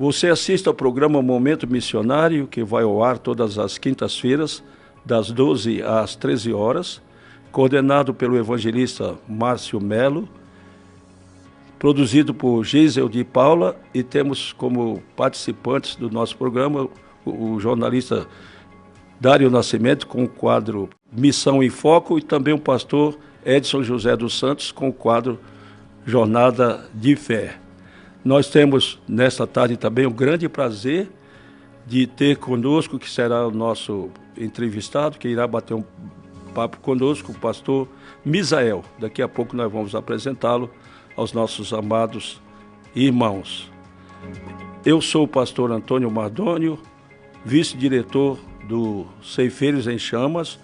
Você assiste ao programa Momento Missionário, que vai ao ar todas as quintas-feiras, das 12 às 13 horas, coordenado pelo evangelista Márcio Melo, produzido por Geisel de Paula, e temos como participantes do nosso programa o jornalista Dário Nascimento, com o quadro Missão em Foco, e também o pastor Edson José dos Santos, com o quadro Jornada de Fé. Nós temos, nesta tarde também, o grande prazer de ter conosco, que será o nosso entrevistado, que irá bater um papo conosco, o pastor Misael. Daqui a pouco nós vamos apresentá-lo aos nossos amados irmãos. Eu sou o pastor Antônio Mardônio, vice-diretor do Ceifeiros em Chamas,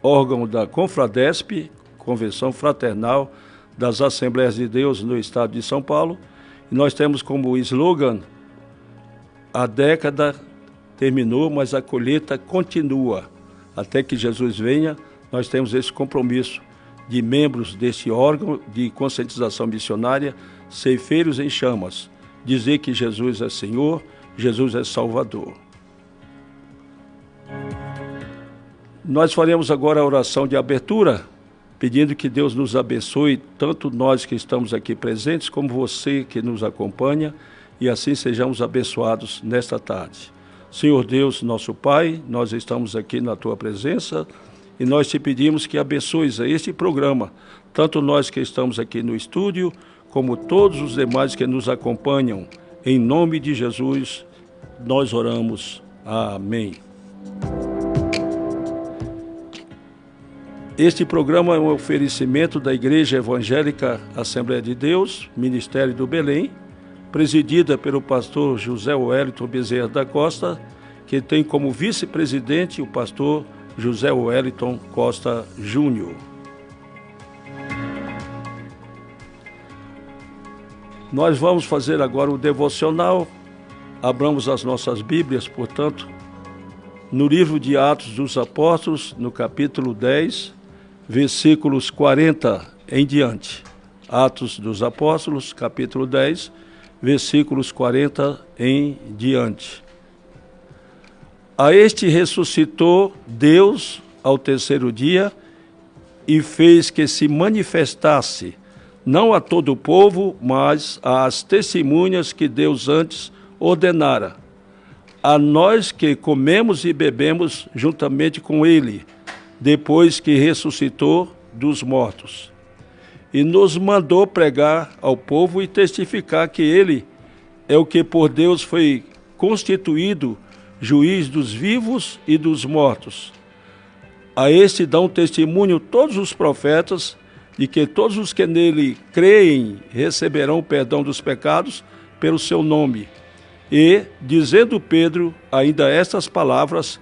órgão da Confradesp, Convenção Fraternal das Assembleias de Deus no estado de São Paulo. E nós temos como slogan: a década terminou, mas a colheita continua. Até que Jesus venha, nós temos esse compromisso de membros desse órgão de conscientização missionária, Ceifeiros em Chamas, dizer que Jesus é Senhor, Jesus é Salvador. Nós faremos agora a oração de abertura, pedindo que Deus nos abençoe, tanto nós que estamos aqui presentes, como você que nos acompanha, e assim sejamos abençoados nesta tarde. Senhor Deus, nosso Pai, nós estamos aqui na Tua presença e nós te pedimos que abençoes a este programa, tanto nós que estamos aqui no estúdio, como todos os demais que nos acompanham. Em nome de Jesus, nós oramos. Amém. Este programa é um oferecimento da Igreja Evangélica Assembleia de Deus, Ministério do Belém, presidida pelo pastor José Wellington Bezerra da Costa, que tem como vice-presidente o pastor José Wellington Costa Júnior. Nós vamos fazer agora o devocional. Abramos as nossas Bíblias, portanto, no livro de Atos dos Apóstolos, no capítulo 10, versículos 40 em diante. Atos dos Apóstolos, capítulo 10, versículos 40 em diante. A este ressuscitou Deus ao terceiro dia e fez que se manifestasse, não a todo o povo, mas às testemunhas que Deus antes ordenara, a nós que comemos e bebemos juntamente com ele, depois que ressuscitou dos mortos. E nos mandou pregar ao povo e testificar que ele é o que por Deus foi constituído juiz dos vivos e dos mortos. A este dão testemunho todos os profetas de que todos os que nele creem receberão o perdão dos pecados pelo seu nome. E, dizendo Pedro ainda estas palavras,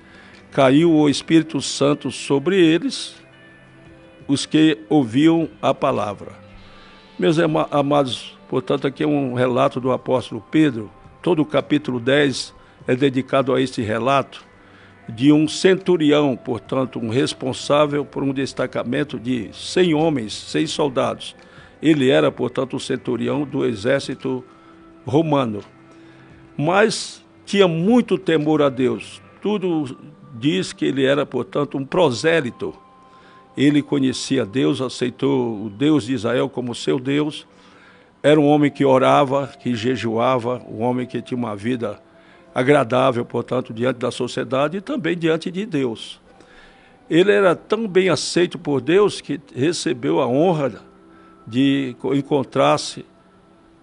caiu o Espírito Santo sobre eles, os que ouviam a palavra. Meus amados, portanto, aqui é um relato do apóstolo Pedro. Todo o capítulo 10 é dedicado a este relato de um centurião, portanto, um responsável por um destacamento de 100 homens, 100 soldados. Ele era, portanto, o centurião do exército romano. Mas tinha muito temor a Deus. Tudo diz que ele era, portanto, um prosélito. Ele conhecia Deus, aceitou o Deus de Israel como seu Deus. Era um homem que orava, que jejuava, um homem que tinha uma vida agradável, portanto, diante da sociedade e também diante de Deus. Ele era tão bem aceito por Deus que recebeu a honra de encontrar-se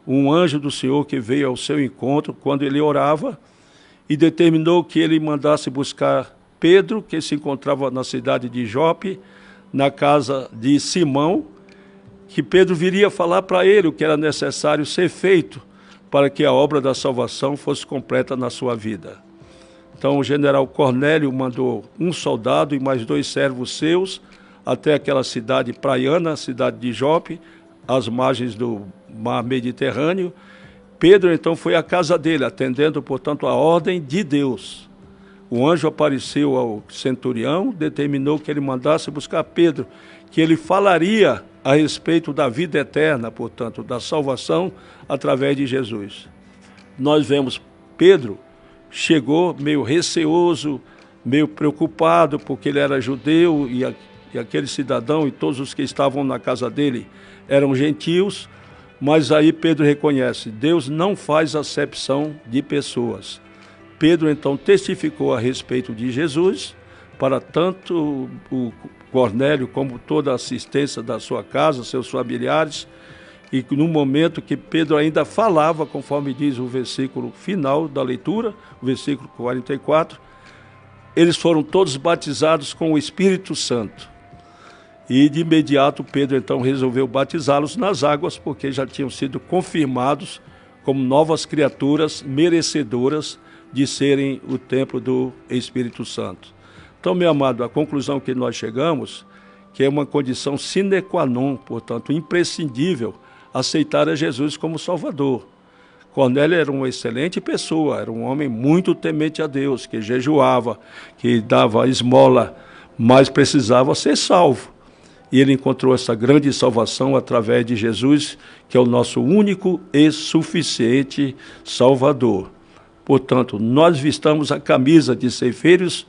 um anjo do Senhor que veio ao seu encontro quando ele orava e determinou que ele mandasse buscar Pedro, que se encontrava na cidade de Jope, na casa de Simão, que Pedro viria falar para ele o que era necessário ser feito para que a obra da salvação fosse completa na sua vida. Então o general Cornélio mandou um soldado e mais 2 servos seus até aquela cidade praiana, a cidade de Jope, às margens do mar Mediterrâneo. Pedro então foi à casa dele, atendendo, portanto, a ordem de Deus. O anjo apareceu ao centurião, determinou que ele mandasse buscar Pedro, que ele falaria a respeito da vida eterna, portanto, da salvação através de Jesus. Nós vemos Pedro chegou meio receoso, meio preocupado, porque ele era judeu e aquele cidadão e todos os que estavam na casa dele eram gentios. Mas aí Pedro reconhece, Deus não faz acepção de pessoas. Pedro então testificou a respeito de Jesus para tanto o Cornélio como toda a assistência da sua casa, seus familiares, e no momento que Pedro ainda falava, conforme diz o versículo final da leitura, o versículo 44, eles foram todos batizados com o Espírito Santo. E de imediato Pedro então resolveu batizá-los nas águas, porque já tinham sido confirmados como novas criaturas merecedoras de serem o templo do Espírito Santo. Então, meu amado, a conclusão que nós chegamos, que é uma condição sine qua non, portanto, imprescindível, aceitar a Jesus como Salvador. Cornélio era uma excelente pessoa, era um homem muito temente a Deus, que jejuava, que dava esmola, mas precisava ser salvo. E ele encontrou essa grande salvação através de Jesus, que é o nosso único e suficiente Salvador. Portanto, nós vistamos a camisa de ceifeiros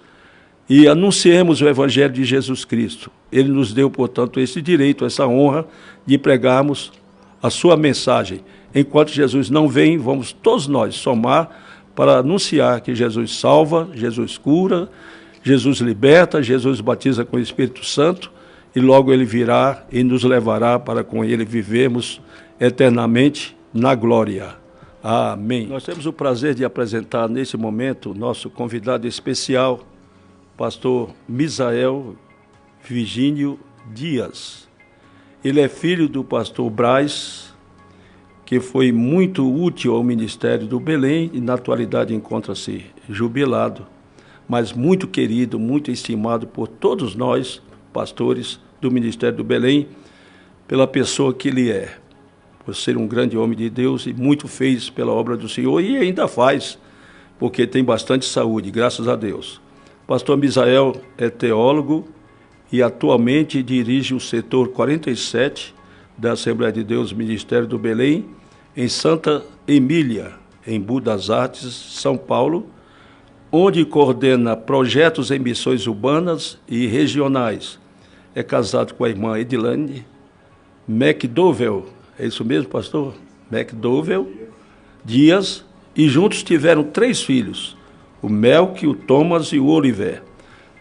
e anunciemos o Evangelho de Jesus Cristo. Ele nos deu, portanto, esse direito, essa honra de pregarmos a sua mensagem. Enquanto Jesus não vem, vamos todos nós somar para anunciar que Jesus salva, Jesus cura, Jesus liberta, Jesus batiza com o Espírito Santo e logo ele virá e nos levará para com ele vivermos eternamente na glória. Amém. Nós temos o prazer de apresentar nesse momento nosso convidado especial, pastor Misael Virgínio Dias. Ele é filho do pastor Braz, que foi muito útil ao ministério do Belém e na atualidade encontra-se jubilado, mas muito querido, muito estimado por todos nós, pastores do ministério do Belém, pela pessoa que ele é, por ser um grande homem de Deus e muito fez pela obra do Senhor e ainda faz, porque tem bastante saúde, graças a Deus. Pastor Misael é teólogo e atualmente dirige o setor 47 da Assembleia de Deus Ministério do Belém, em Santa Emília, em Budas Artes, São Paulo, onde coordena projetos em missões urbanas e regionais. É casado com a irmã Edilane McDowell, é isso mesmo, pastor? McDowell Dias, e juntos tiveram 3 filhos, o Melk, o Thomas e o Oliver.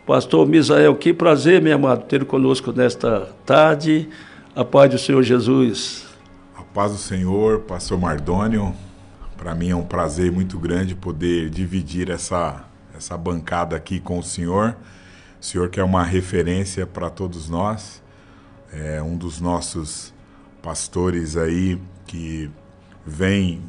Pastor Misael, que prazer, meu amado, ter conosco nesta tarde. A paz do Senhor Jesus. A paz do Senhor, pastor Mardônio. Para mim é um prazer muito grande poder dividir essa bancada aqui com o senhor. O senhor que é uma referência para todos nós, é um dos nossos pastores aí que vem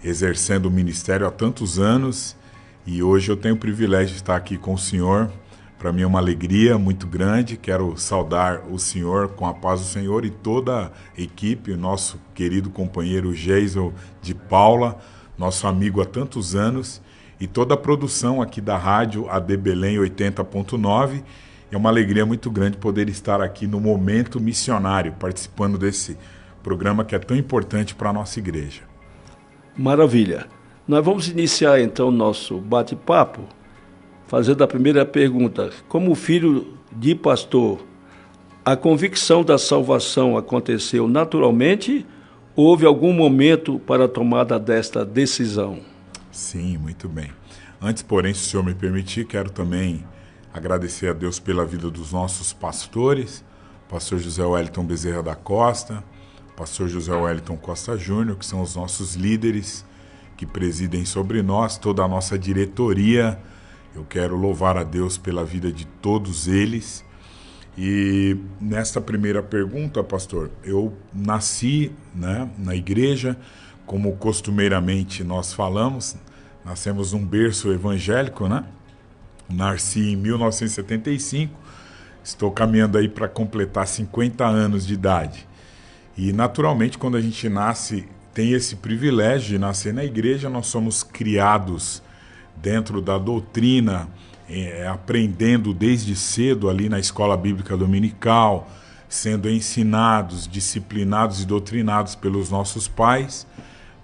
exercendo o ministério há tantos anos e hoje eu tenho o privilégio de estar aqui com o senhor. Para mim é uma alegria muito grande. Quero saudar o senhor com a paz do Senhor e toda a equipe, o nosso querido companheiro Geisel de Paula, nosso amigo há tantos anos, e toda a produção aqui da rádio AD Belém 80.9. É uma alegria muito grande poder estar aqui no Momento Missionário, participando desse programa que é tão importante para a nossa igreja. Maravilha. Nós vamos iniciar então o nosso bate-papo fazendo a primeira pergunta. Como filho de pastor, a convicção da salvação aconteceu naturalmente ou houve algum momento para a tomada desta decisão? Sim, muito bem. Antes, porém, se o senhor me permitir, quero também agradecer a Deus pela vida dos nossos pastores, pastor José Wellington Bezerra da Costa, pastor José Wellington Costa Júnior, que são os nossos líderes que presidem sobre nós, toda a nossa diretoria. Eu quero louvar a Deus pela vida de todos eles. E nesta primeira pergunta, pastor, eu nasci, na igreja, como costumeiramente nós falamos, nascemos num berço evangélico, Nasci em 1975, estou caminhando aí para completar 50 anos de idade. E naturalmente, quando a gente nasce, tem esse privilégio de nascer na igreja, nós somos criados dentro da doutrina, aprendendo desde cedo ali na escola bíblica dominical, sendo ensinados, disciplinados e doutrinados pelos nossos pais,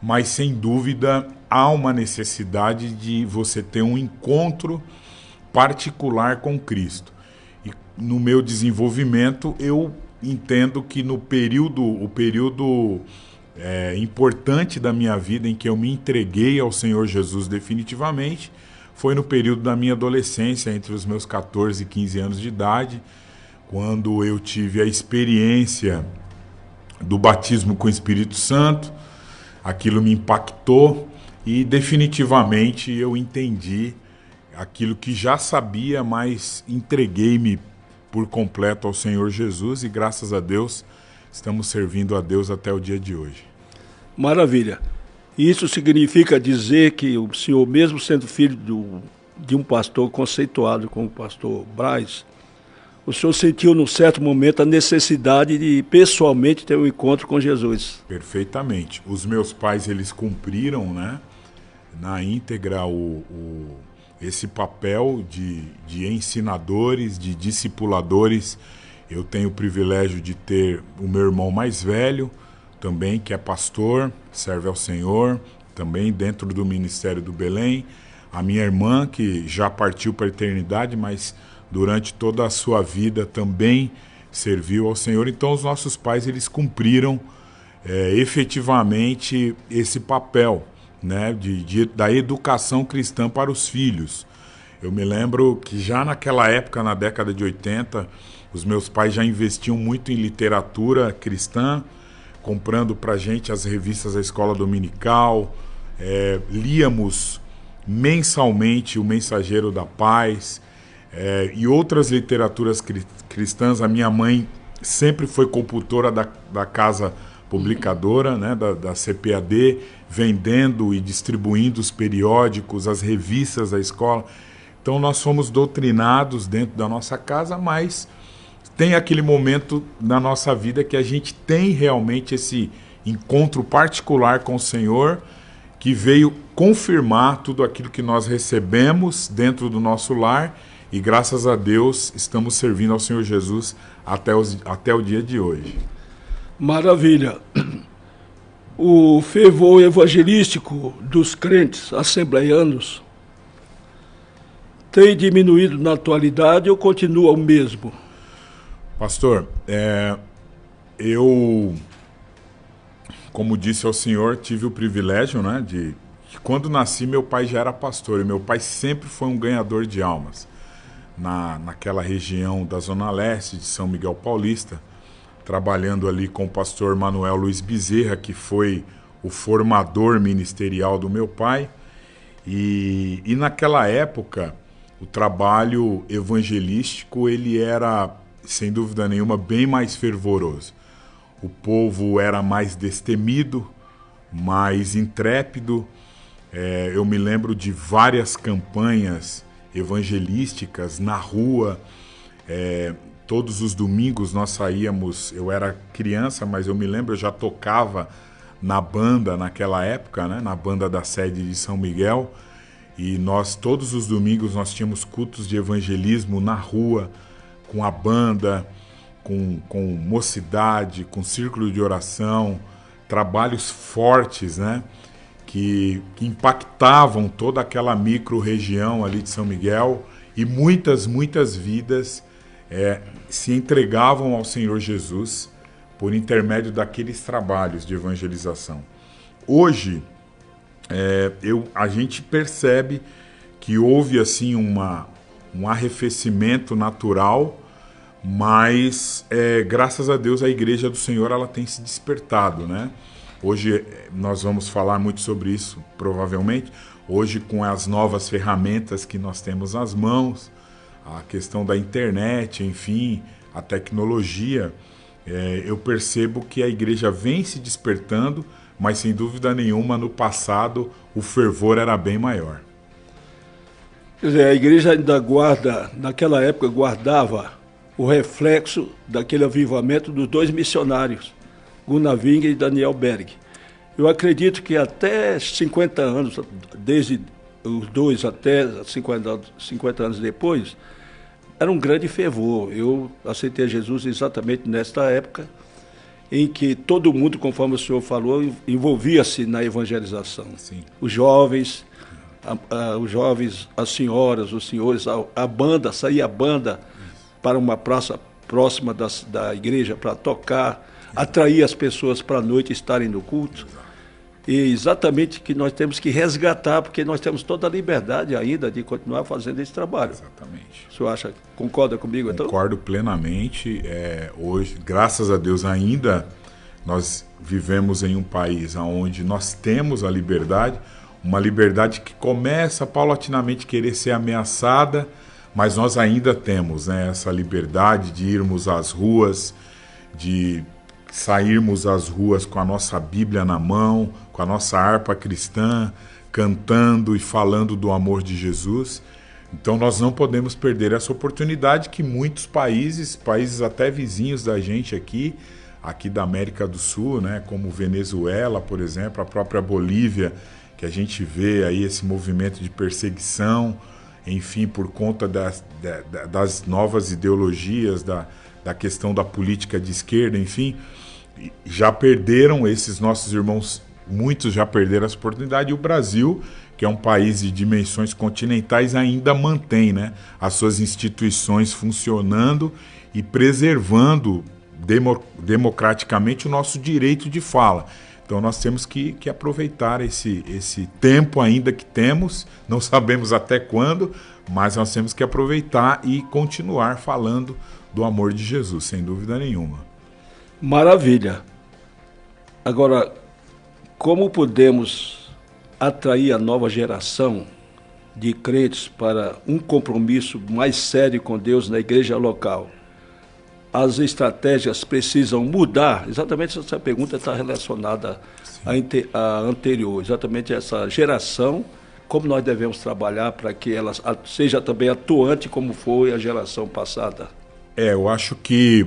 mas sem dúvida há uma necessidade de você ter um encontro particular com Cristo. E no meu desenvolvimento, eu entendo que o período importante da minha vida em que eu me entreguei ao Senhor Jesus definitivamente foi no período da minha adolescência, entre os meus 14 e 15 anos de idade, quando eu tive a experiência do batismo com o Espírito Santo. Aquilo me impactou e definitivamente eu entendi aquilo que já sabia, mas entreguei-me por completo ao Senhor Jesus e graças a Deus estamos servindo a Deus até o dia de hoje. Maravilha. Isso significa dizer que o senhor, mesmo sendo filho de um pastor conceituado como o pastor Braz, o senhor sentiu num certo momento a necessidade de pessoalmente ter um encontro com Jesus. Perfeitamente. Os meus pais, eles cumpriram, né, na íntegra esse papel de ensinadores, de discipuladores. Eu tenho o privilégio de ter o meu irmão mais velho, também, que é pastor, serve ao Senhor, também dentro do Ministério do Belém. A minha irmã, que já partiu para a eternidade, mas durante toda a sua vida também serviu ao Senhor. Então os nossos pais, eles cumpriram efetivamente esse papel, né, da educação cristã para os filhos. Eu me lembro que já naquela época, na década de 80, os meus pais já investiam muito em literatura cristã, comprando para a gente as revistas da Escola Dominical, líamos mensalmente o Mensageiro da Paz e outras literaturas cristãs. A minha mãe sempre foi compultora da casa publicadora, né, da CPAD, vendendo e distribuindo os periódicos, as revistas da escola. Então nós fomos doutrinados dentro da nossa casa, mas tem aquele momento na nossa vida que a gente tem realmente esse encontro particular com o Senhor, que veio confirmar tudo aquilo que nós recebemos dentro do nosso lar e graças a Deus estamos servindo ao Senhor Jesus até o dia de hoje. Maravilha. O fervor evangelístico dos crentes assembleianos tem diminuído na atualidade ou continua o mesmo? Pastor, eu, como disse ao senhor, tive o privilégio, né, de quando nasci, meu pai já era pastor, e meu pai sempre foi um ganhador de almas. Naquela região da Zona Leste de São Miguel Paulista, trabalhando ali com o pastor Manuel Luiz Bezerra, que foi o formador ministerial do meu pai. E naquela época, o trabalho evangelístico, ele era, sem dúvida nenhuma, bem mais fervoroso. O povo era mais destemido, mais intrépido. Eu me lembro de várias campanhas evangelísticas na rua. Todos os domingos nós saíamos, eu era criança, mas eu me lembro, eu já tocava na banda naquela época, né, na banda da sede de São Miguel, e todos os domingos nós tínhamos cultos de evangelismo na rua, com a banda, com mocidade, com círculo de oração, trabalhos fortes, né, que impactavam toda aquela micro-região ali de São Miguel, e muitas vidas se entregavam ao Senhor Jesus por intermédio daqueles trabalhos de evangelização. Hoje, a gente percebe que houve assim um arrefecimento natural, mas graças a Deus a Igreja do Senhor ela tem se despertado, né? Hoje nós vamos falar muito sobre isso, provavelmente. Hoje, com as novas ferramentas que nós temos nas mãos, a questão da internet, enfim, a tecnologia, eu percebo que a igreja vem se despertando, mas sem dúvida nenhuma, no passado, o fervor era bem maior. Quer dizer, a igreja ainda naquela época, guardava o reflexo daquele avivamento dos dois missionários, Gunnar Wingre e Daniel Berg. Eu acredito que até 50 anos, desde os dois até 50 anos depois, era um grande fervor. Eu aceitei Jesus exatamente nesta época em que todo mundo, conforme o senhor falou, envolvia-se na evangelização. Sim. Os jovens, as senhoras, os senhores, a banda, saía a banda para uma praça próxima da igreja para tocar, atrair as pessoas para a noite estarem no culto. E exatamente que nós temos que resgatar, porque nós temos toda a liberdade ainda de continuar fazendo esse trabalho. Exatamente. O senhor concorda comigo, então? Concordo plenamente. Hoje, graças a Deus, ainda nós vivemos em um país onde nós temos a liberdade, uma liberdade que começa paulatinamente a querer ser ameaçada, mas nós ainda temos, né, essa liberdade de irmos às ruas, de sairmos às ruas com a nossa Bíblia na mão, com a nossa harpa cristã, cantando e falando do amor de Jesus. Então nós não podemos perder essa oportunidade que muitos países até vizinhos da gente aqui da América do Sul, né, como Venezuela, por exemplo, a própria Bolívia, que a gente vê aí esse movimento de perseguição, enfim, por conta das novas ideologias, da questão da política de esquerda, enfim, já perderam esses nossos irmãos, muitos já perderam essa oportunidade, e o Brasil, que é um país de dimensões continentais, ainda mantém, né, as suas instituições funcionando e preservando democraticamente o nosso direito de fala. Então nós temos que aproveitar esse tempo ainda que temos, não sabemos até quando, mas nós temos que aproveitar e continuar falando do amor de Jesus, sem dúvida nenhuma. Maravilha. Agora, como podemos atrair a nova geração de crentes para um compromisso mais sério com Deus na igreja local? As estratégias precisam mudar? Exatamente essa pergunta está relacionada à anterior. Exatamente essa geração, como nós devemos trabalhar para que ela seja também atuante como foi a geração passada? Eu acho que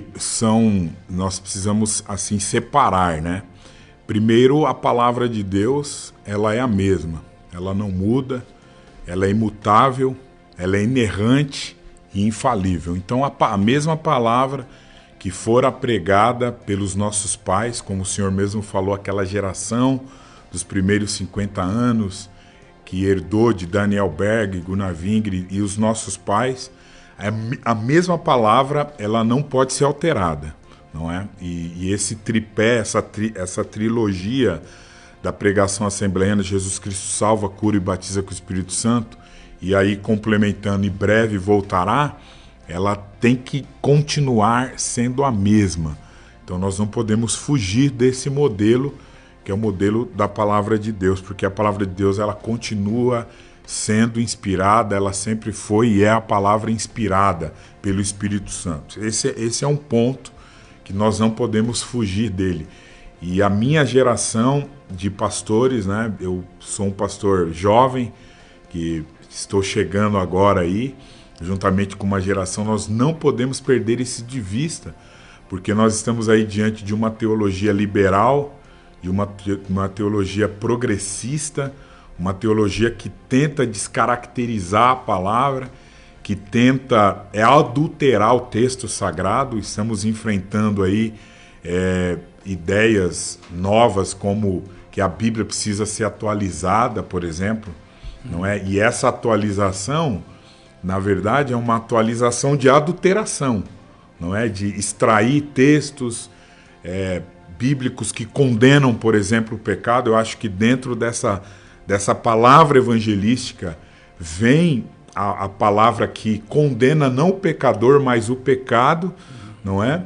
nós precisamos assim separar, né? Primeiro, a palavra de Deus, ela é a mesma, ela não muda, ela é imutável, ela é inerrante e infalível. Então a mesma palavra que fora pregada pelos nossos pais, como o senhor mesmo falou, aquela geração dos primeiros 50 anos, que herdou de Daniel Berg, Gunnar Wingre e os nossos pais, a mesma palavra, ela não pode ser alterada, não é? E esse tripé, essa trilogia da pregação assembleiana, Jesus Cristo salva, cura e batiza com o Espírito Santo, e aí complementando, em breve voltará, ela tem que continuar sendo a mesma. Então nós não podemos fugir desse modelo, que é o modelo da palavra de Deus, porque a palavra de Deus, ela continua sendo inspirada, ela sempre foi e é a palavra inspirada pelo Espírito Santo. Esse é um ponto que nós não podemos fugir dele. E a minha geração de pastores, né, eu sou um pastor jovem, que estou chegando agora aí, juntamente com uma geração, nós não podemos perder isso de vista, porque nós estamos aí diante de uma teologia liberal, de uma teologia progressista, uma teologia que tenta descaracterizar a palavra, que tenta adulterar o texto sagrado. Estamos enfrentando aí ideias novas, como que a Bíblia precisa ser atualizada, por exemplo, não é? E essa atualização, na verdade, é uma atualização de adulteração, não é? De extrair textos bíblicos que condenam, por exemplo, o pecado. Eu acho que dentro dessa palavra evangelística vem a palavra que condena não o pecador, mas o pecado, não é?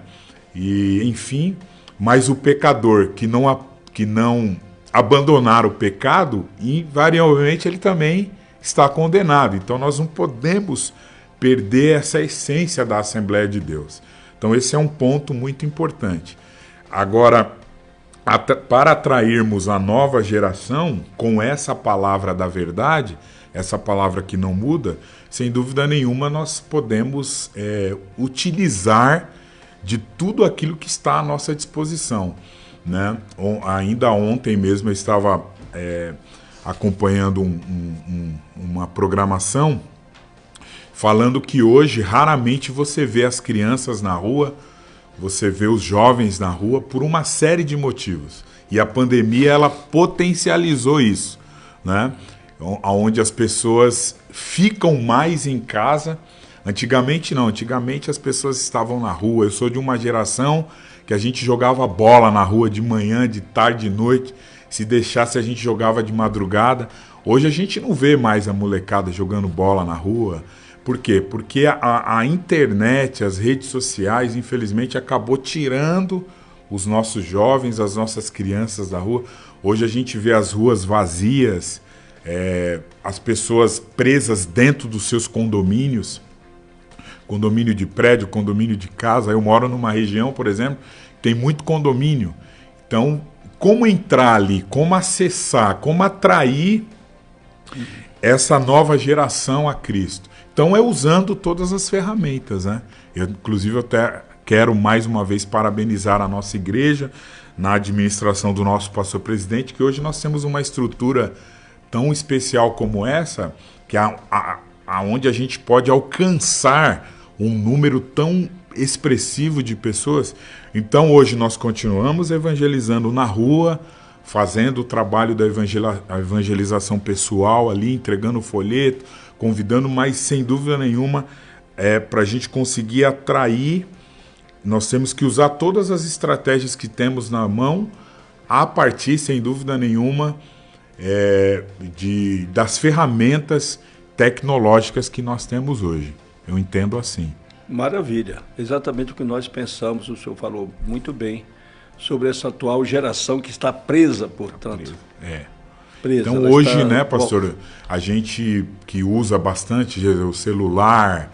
E, enfim, mas o pecador que não abandonar o pecado, invariavelmente ele também está condenado. Então nós não podemos perder essa essência da Assembleia de Deus. Então esse é um ponto muito importante. Agora, para atrairmos a nova geração com essa palavra da verdade, essa palavra que não muda, sem dúvida nenhuma nós podemos utilizar de tudo aquilo que está à nossa disposição, né? Ainda ontem mesmo eu estava acompanhando uma programação falando que hoje raramente você vê as crianças na rua você vê os jovens na rua por uma série de motivos. E a pandemia, ela potencializou isso, né? Onde as pessoas ficam mais em casa. Antigamente não, antigamente as pessoas estavam na rua. Eu sou de uma geração que a gente jogava bola na rua de manhã, de tarde, de noite. Se deixasse, a gente jogava de madrugada. Hoje a gente não vê mais a molecada jogando bola na rua. Por quê? Porque a internet, as redes sociais, infelizmente, acabou tirando os nossos jovens, as nossas crianças da rua. Hoje a gente vê as ruas vazias, as pessoas presas dentro dos seus condomínios, condomínio de prédio, condomínio de casa. Eu moro numa região, por exemplo, que tem muito condomínio. Então, como entrar ali, como acessar, como atrair essa nova geração a Cristo? Então é usando todas as ferramentas, né? Inclusive eu até quero mais uma vez parabenizar a nossa igreja na administração do nosso pastor-presidente, que hoje nós temos uma estrutura tão especial como essa, que aonde a gente pode alcançar um número tão expressivo de pessoas. Então hoje nós continuamos evangelizando na rua, fazendo o trabalho da evangelização pessoal ali, entregando folheto, convidando, mas sem dúvida nenhuma, para a gente conseguir atrair, nós temos que usar todas as estratégias que temos na mão, a partir, sem dúvida nenhuma, das ferramentas tecnológicas que nós temos hoje. Eu entendo assim. Maravilha, exatamente o que nós pensamos, o senhor falou muito bem sobre essa atual geração que está presa, portanto. Presa. Então hoje, né, pastor, a gente que usa bastante o celular,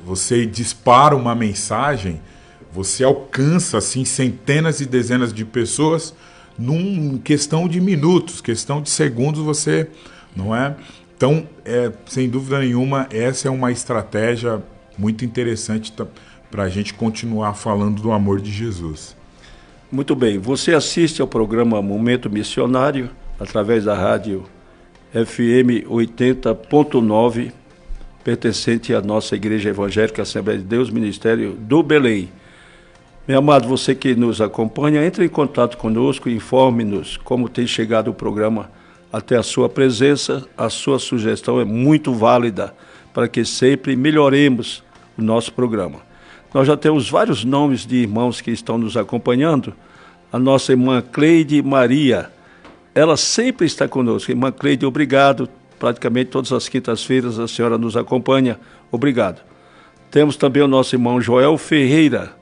você dispara uma mensagem, você alcança assim centenas e dezenas de pessoas num questão de minutos, questão de segundos, você, não é? Então, sem dúvida nenhuma, essa é uma estratégia muito interessante para a gente continuar falando do amor de Jesus. Muito bem, você assiste ao programa Momento Missionário através da rádio FM 80.9, pertencente à nossa Igreja Evangélica Assembleia de Deus, Ministério do Belém. Meu amado, você que nos acompanha, entre em contato conosco e informe-nos como tem chegado o programa até a sua presença. A sua sugestão é muito válida para que sempre melhoremos o nosso programa. Nós já temos vários nomes de irmãos que estão nos acompanhando. A nossa irmã Cleide Maria, ela sempre está conosco. Irmã Cleide, obrigado. Praticamente todas as quintas-feiras a senhora nos acompanha. Obrigado. Temos também o nosso irmão Joel Ferreira,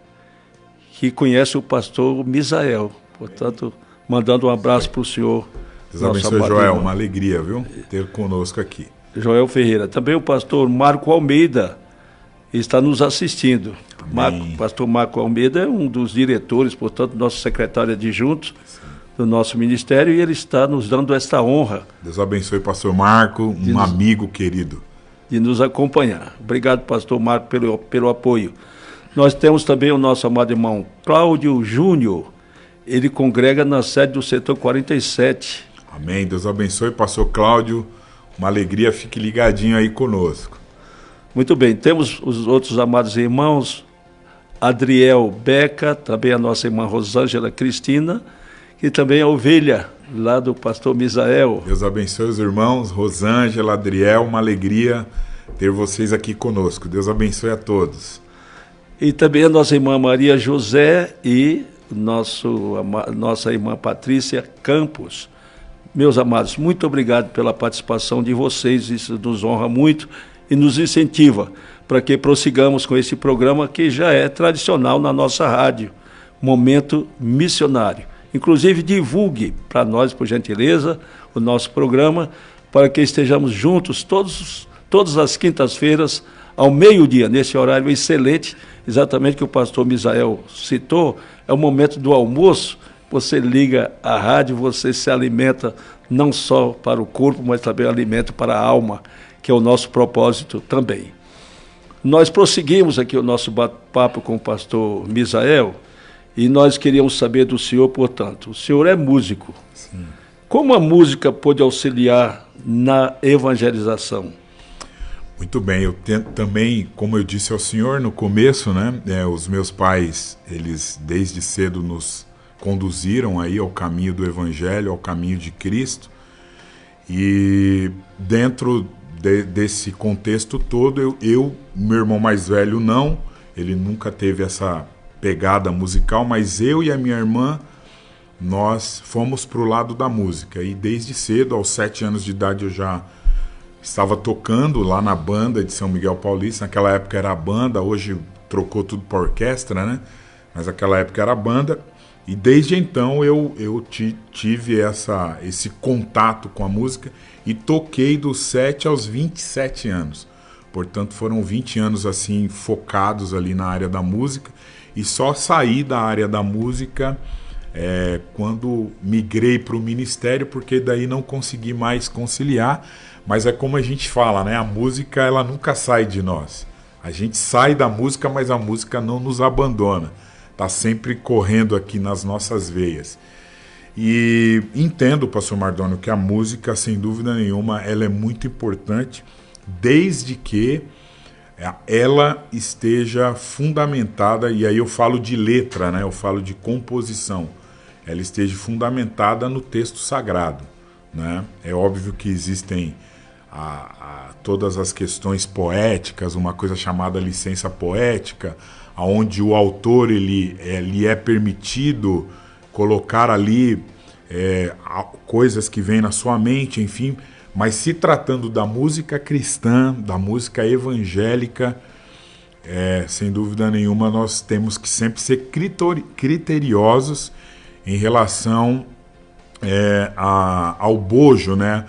que conhece o pastor Misael. Portanto, mandando um abraço para o senhor. Deus abençoe, Joel. Uma alegria, viu? Ter conosco aqui. Joel Ferreira. Também o pastor Marco Almeida está nos assistindo. Pastor Marco Almeida é um dos diretores, portanto, nosso secretário adjunto do nosso ministério, e ele está nos dando esta honra. Deus abençoe, pastor Marco, amigo querido. De nos acompanhar. Obrigado, pastor Marco, pelo apoio. Nós temos também o nosso amado irmão Cláudio Júnior. Ele congrega na sede do setor 47. Amém. Deus abençoe, pastor Cláudio. Uma alegria, fique ligadinho aí conosco. Muito bem, temos os outros amados irmãos, Adriel Beca, também a nossa irmã Rosângela Cristina, que também é ovelha lá do pastor Misael. Deus abençoe os irmãos, Rosângela, Adriel, uma alegria ter vocês aqui conosco. Deus abençoe a todos. E também a nossa irmã Maria José e nossa irmã Patrícia Campos. Meus amados, muito obrigado pela participação de vocês, isso nos honra muito e nos incentiva para que prossigamos com esse programa que já é tradicional na nossa rádio, Momento Missionário. Inclusive, divulgue para nós, por gentileza, o nosso programa, para que estejamos juntos todas as quintas-feiras, ao meio-dia, nesse horário excelente, exatamente que o pastor Misael citou, é o momento do almoço. Você liga a rádio, você se alimenta não só para o corpo, mas também alimento para a alma, que é o nosso propósito também. Nós prosseguimos aqui o nosso bate-papo com o pastor Misael e nós queríamos saber do senhor, portanto, o senhor é músico. Sim. Como a música pode auxiliar na evangelização? Muito bem, eu também, como eu disse ao senhor no começo, né, os meus pais, eles desde cedo nos conduziram aí ao caminho do Evangelho, ao caminho de Cristo, e dentro desse contexto todo, meu irmão mais velho não, ele nunca teve essa pegada musical, mas eu e a minha irmã, nós fomos para o lado da música, e desde cedo, aos 7 anos de idade, eu já estava tocando lá na banda de São Miguel Paulista. Naquela época era a banda, hoje trocou tudo para orquestra, né? Mas naquela época era a banda. E desde então eu tive esse contato com a música e toquei dos 7 aos 27 anos. Portanto, foram 20 anos assim focados ali na área da música. E só saí da área da música quando migrei para o ministério, porque daí não consegui mais conciliar. Mas é como a gente fala, né? A música, ela nunca sai de nós. A gente sai da música, mas a música não nos abandona. Está sempre correndo aqui nas nossas veias. E entendo, pastor Mardônio, que a música, sem dúvida nenhuma, ela é muito importante, desde que ela esteja fundamentada, e aí eu falo de letra, né? Eu falo de composição. Ela esteja fundamentada no texto sagrado, né? É óbvio que existem todas as questões poéticas, uma coisa chamada licença poética, onde o autor ele é permitido colocar ali coisas que vêm na sua mente, enfim. Mas se tratando da música cristã, da música evangélica, sem dúvida nenhuma, nós temos que sempre ser criteriosos em relação ao bojo, né?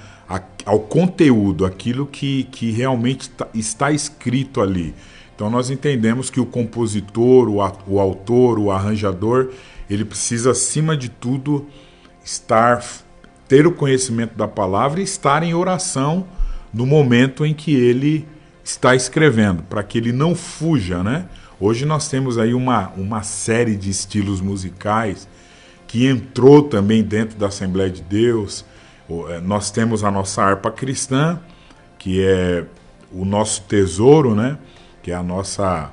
Ao conteúdo, aquilo que realmente está escrito ali. Então nós entendemos que o compositor, o autor, o arranjador, ele precisa, acima de tudo, ter o conhecimento da palavra e estar em oração no momento em que ele está escrevendo, para que ele não fuja, né? Hoje nós temos aí uma série de estilos musicais que entrou também dentro da Assembleia de Deus. Nós temos a nossa harpa cristã, que é o nosso tesouro, né? Que é a nossa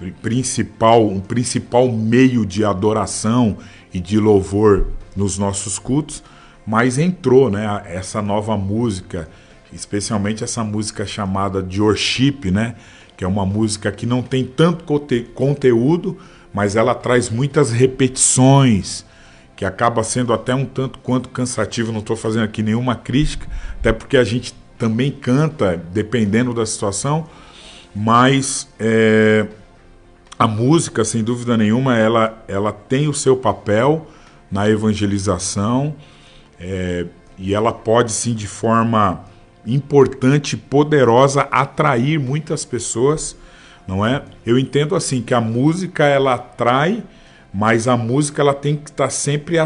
um principal meio de adoração e de louvor nos nossos cultos. Mas entrou, né, essa nova música, especialmente essa música chamada de worship, né? Que é uma música que não tem tanto conteúdo, mas ela traz muitas repetições, que acaba sendo até um tanto quanto cansativo. Não estou fazendo aqui nenhuma crítica, até porque a gente também canta, dependendo da situação, mas a música, sem dúvida nenhuma, ela tem o seu papel na evangelização, e ela pode, sim, de forma importante e poderosa, atrair muitas pessoas, não é? Eu entendo assim, que a música, ela atrai, mas a música, ela tem que estar sempre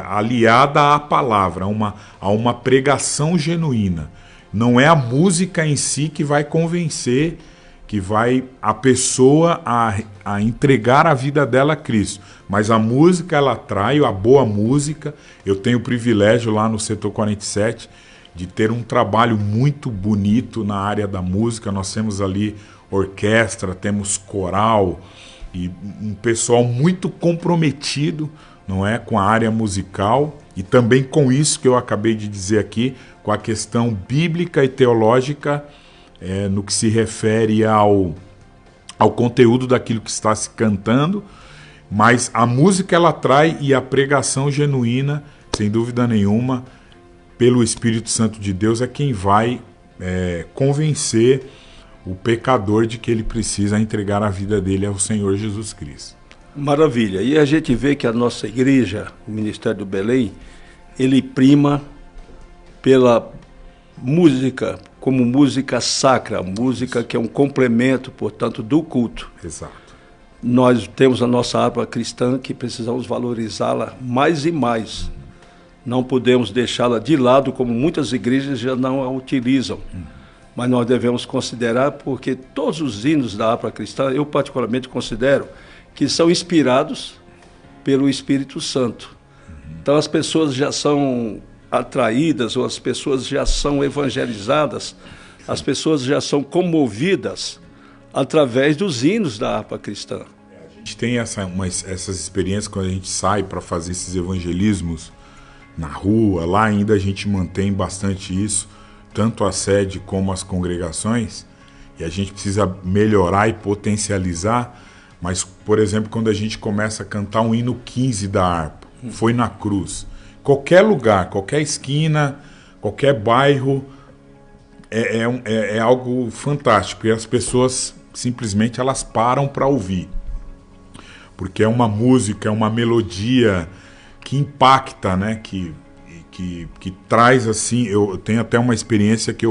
aliada à palavra, a uma pregação genuína. Não é a música em si que vai convencer, que vai a pessoa a entregar a vida dela a Cristo. Mas a música, ela atrai, a boa música. Eu tenho o privilégio lá no Setor 47 de ter um trabalho muito bonito na área da música. Nós temos ali orquestra, temos coral, e um pessoal muito comprometido, não é, com a área musical, e também com isso que eu acabei de dizer aqui, com a questão bíblica e teológica, no que se refere ao conteúdo daquilo que está se cantando. Mas a música, ela atrai, e a pregação genuína, sem dúvida nenhuma, pelo Espírito Santo de Deus, é quem vai convencer o pecador de que ele precisa entregar a vida dele ao Senhor Jesus Cristo. Maravilha. E a gente vê que a nossa igreja, o Ministério do Belém, ele prima pela música, como música sacra, música que é um complemento, portanto, do culto. Exato. Nós temos a nossa harpa cristã, que precisamos valorizá-la mais e mais. Não podemos deixá-la de lado, como muitas igrejas já não a utilizam. Mas nós devemos considerar, porque todos os hinos da harpa cristã, eu particularmente considero que são inspirados pelo Espírito Santo. Então as pessoas já são atraídas, ou as pessoas já são evangelizadas As pessoas já são comovidas através dos hinos da harpa cristã. A gente tem essas experiências quando a gente sai para fazer esses evangelismos na rua. Lá ainda a gente mantém bastante isso, tanto a sede como as congregações, e a gente precisa melhorar e potencializar. Mas, por exemplo, quando a gente começa a cantar um hino 15 da harpa, Foi na Cruz, qualquer lugar, qualquer esquina, qualquer bairro, é algo fantástico, e as pessoas simplesmente elas param para ouvir, porque é uma música, é uma melodia que impacta, né? Que traz assim. Eu tenho até uma experiência que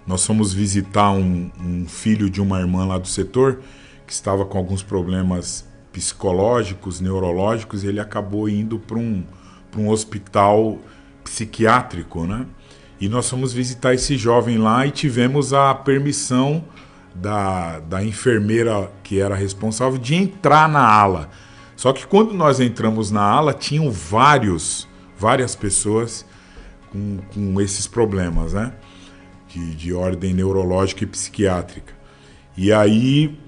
nós fomos visitar um filho de uma irmã lá do setor que estava com alguns problemas psicológicos, neurológicos, e ele acabou indo para um hospital psiquiátrico, né? E nós fomos visitar esse jovem lá e tivemos a permissão da enfermeira que era responsável de entrar na ala. Só que quando nós entramos na ala, tinham várias pessoas com esses problemas, né? De ordem neurológica e psiquiátrica. E aí,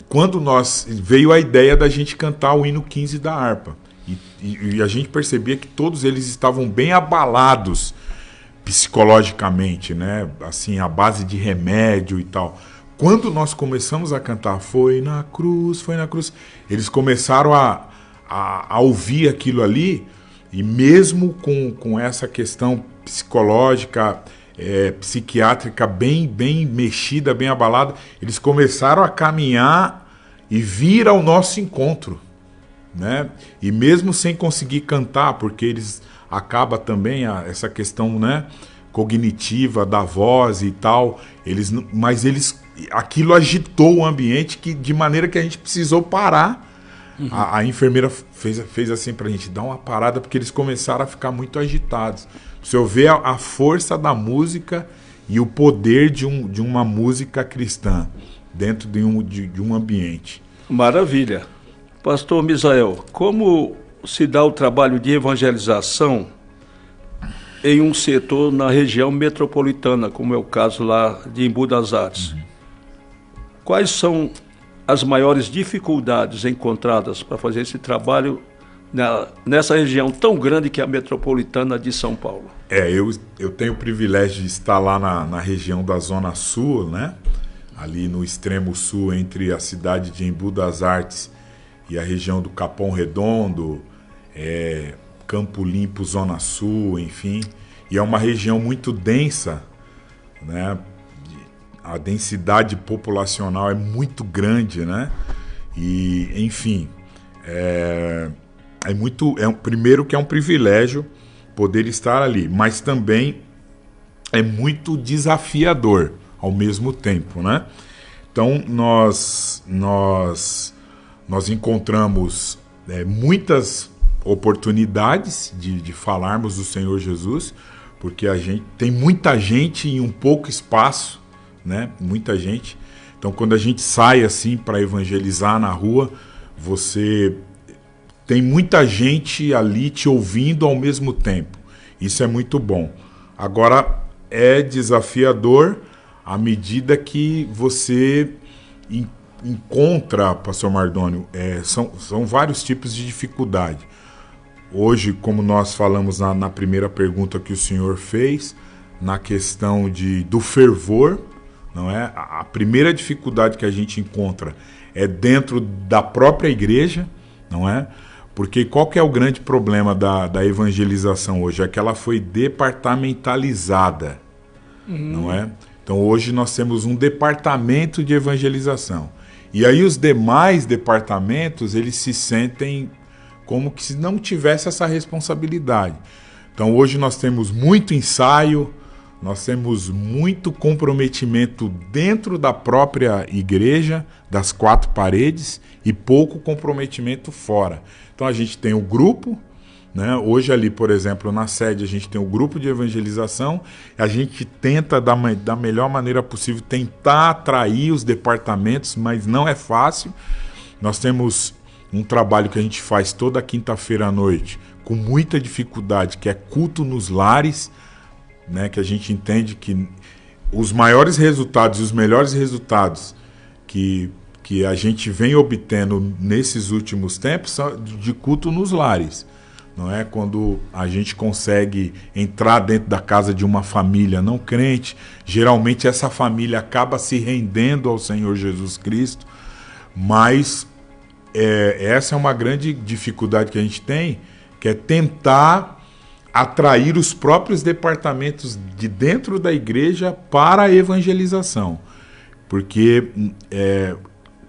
quando veio a ideia da gente cantar o hino 15 da harpa. E a gente percebia que todos eles estavam bem abalados psicologicamente, né? Assim, à base de remédio e tal. Quando nós começamos a cantar Foi na Cruz, eles começaram a ouvir aquilo ali, e mesmo com essa questão psicológica, psiquiátrica bem mexida, bem abalada, eles começaram a caminhar e vir ao nosso encontro, né? E mesmo sem conseguir cantar, porque eles acaba também essa questão, né, cognitiva da voz e tal, mas aquilo agitou o ambiente de maneira que a gente precisou parar. Uhum. A enfermeira fez assim pra gente, dar uma parada, porque eles começaram a ficar muito agitados. Você vê a força da música e o poder de uma música cristã dentro de um ambiente. Maravilha. Pastor Misael, como se dá o trabalho de evangelização em um setor na região metropolitana, como é o caso lá de Embu das Artes? Uhum. Quais são as maiores dificuldades encontradas para fazer esse trabalho nessa região tão grande que é a metropolitana de São Paulo? Eu tenho o privilégio de estar lá na região da Zona Sul, né? Ali no extremo sul, entre a cidade de Embu das Artes e a região do Capão Redondo, Campo Limpo, Zona Sul, enfim. E é uma região muito densa, né? A densidade populacional é muito grande, né? E, enfim, primeiro que é um privilégio poder estar ali, mas também é muito desafiador ao mesmo tempo, né? Então nós encontramos muitas oportunidades de falarmos do Senhor Jesus, porque tem muita gente em um pouco espaço, né? Muita gente. Então, quando a gente sai assim para evangelizar na rua, você tem muita gente ali te ouvindo ao mesmo tempo. Isso é muito bom. Agora, é desafiador à medida que você encontra, pastor Mardônio, são vários tipos de dificuldade. Hoje, como nós falamos na primeira pergunta que o senhor fez, na questão do fervor, não é? A primeira dificuldade que a gente encontra é dentro da própria igreja, não é? Porque qual que é o grande problema da evangelização hoje? É que ela foi departamentalizada, não é? Então hoje nós temos um departamento de evangelização. E aí os demais departamentos, eles se sentem como que se não tivesse essa responsabilidade. Então hoje nós temos muito ensaio, nós temos muito comprometimento dentro da própria igreja, das quatro paredes, e pouco comprometimento fora. Então a gente tem o grupo, né? Hoje ali, por exemplo, na sede a gente tem o grupo de evangelização, a gente tenta da melhor maneira possível tentar atrair os departamentos, mas não é fácil. Nós temos um trabalho que a gente faz toda quinta-feira à noite, com muita dificuldade, que é culto nos lares, né, que a gente entende que os maiores resultados e os melhores resultados que a gente vem obtendo nesses últimos tempos são de culto nos lares. Não é? Quando a gente consegue entrar dentro da casa de uma família não crente, geralmente essa família acaba se rendendo ao Senhor Jesus Cristo, mas essa é uma grande dificuldade que a gente tem, que é tentar atrair os próprios departamentos de dentro da igreja para a evangelização. Porque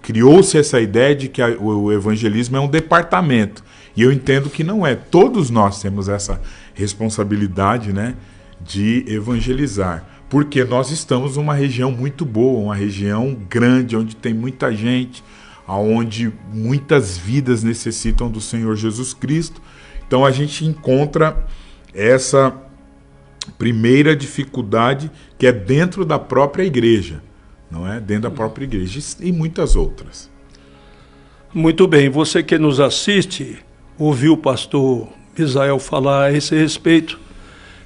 criou-se essa ideia de que o evangelismo é um departamento. E eu entendo que não é. Todos nós temos essa responsabilidade, né, de evangelizar. Porque nós estamos numa região muito boa, uma região grande, onde tem muita gente, onde muitas vidas necessitam do Senhor Jesus Cristo. Então a gente encontra essa primeira dificuldade que é dentro da própria igreja, não é? Dentro da própria igreja e muitas outras. Muito bem, você que nos assiste, ouviu o pastor Misael falar a esse respeito.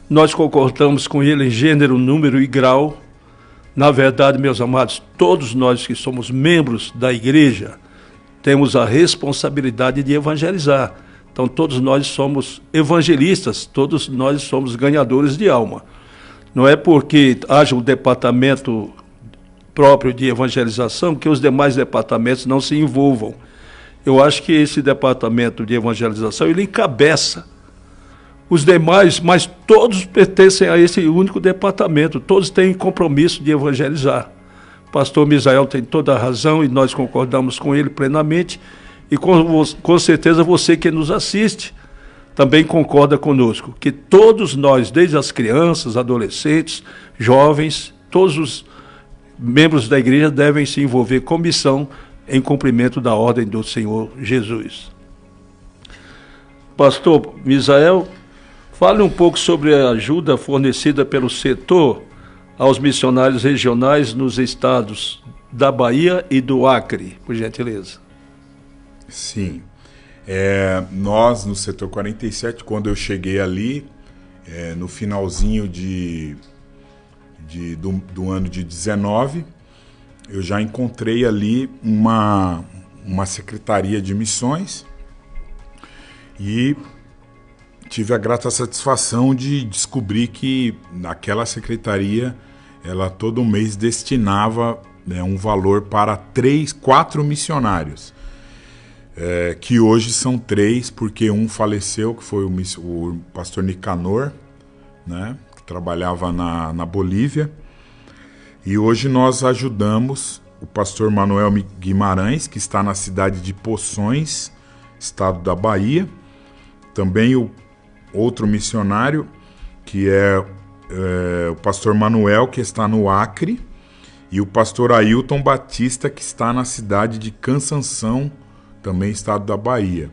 Nós concordamos com ele em gênero, número e grau. Na verdade, meus amados, todos nós que somos membros da igreja temos a responsabilidade de evangelizar. Então, todos nós somos evangelistas, todos nós somos ganhadores de alma. Não é porque haja um departamento próprio de evangelização que os demais departamentos não se envolvam. Eu acho que esse departamento de evangelização, ele encabeça os demais, mas todos pertencem a esse único departamento, todos têm compromisso de evangelizar. O pastor Misael tem toda a razão e nós concordamos com ele plenamente, e com certeza você que nos assiste também concorda conosco, que todos nós, desde as crianças, adolescentes, jovens, todos os membros da igreja devem se envolver com missão em cumprimento da ordem do Senhor Jesus. Pastor Misael, fale um pouco sobre a ajuda fornecida pelo setor aos missionários regionais nos estados da Bahia e do Acre, por gentileza. Sim. Nós, no setor 47, quando eu cheguei ali, no finalzinho do ano de 19, eu já encontrei ali uma secretaria de missões e tive a grata satisfação de descobrir que naquela secretaria ela todo mês destinava um valor para 4 missionários, que hoje são 3, porque um faleceu, que foi o pastor Nicanor, né, que trabalhava na Bolívia. E hoje nós ajudamos o pastor Manuel Guimarães, que está na cidade de Poções, estado da Bahia. Também o outro missionário, que é o pastor Manuel, que está no Acre. E o pastor Ailton Batista, que está na cidade de Cansanção, também estado da Bahia.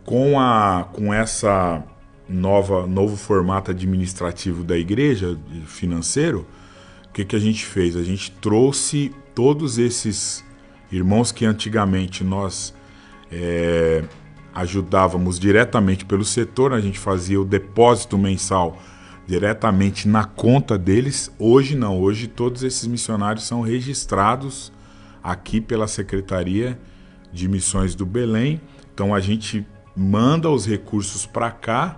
Com essa novo formato administrativo da igreja, financeiro, o que a gente fez? A gente trouxe todos esses irmãos que antigamente nós ajudávamos diretamente pelo setor, a gente fazia o depósito mensal diretamente na conta deles. Hoje não, hoje todos esses missionários são registrados aqui pela Secretaria de Missões do Belém. Então a gente manda os recursos para cá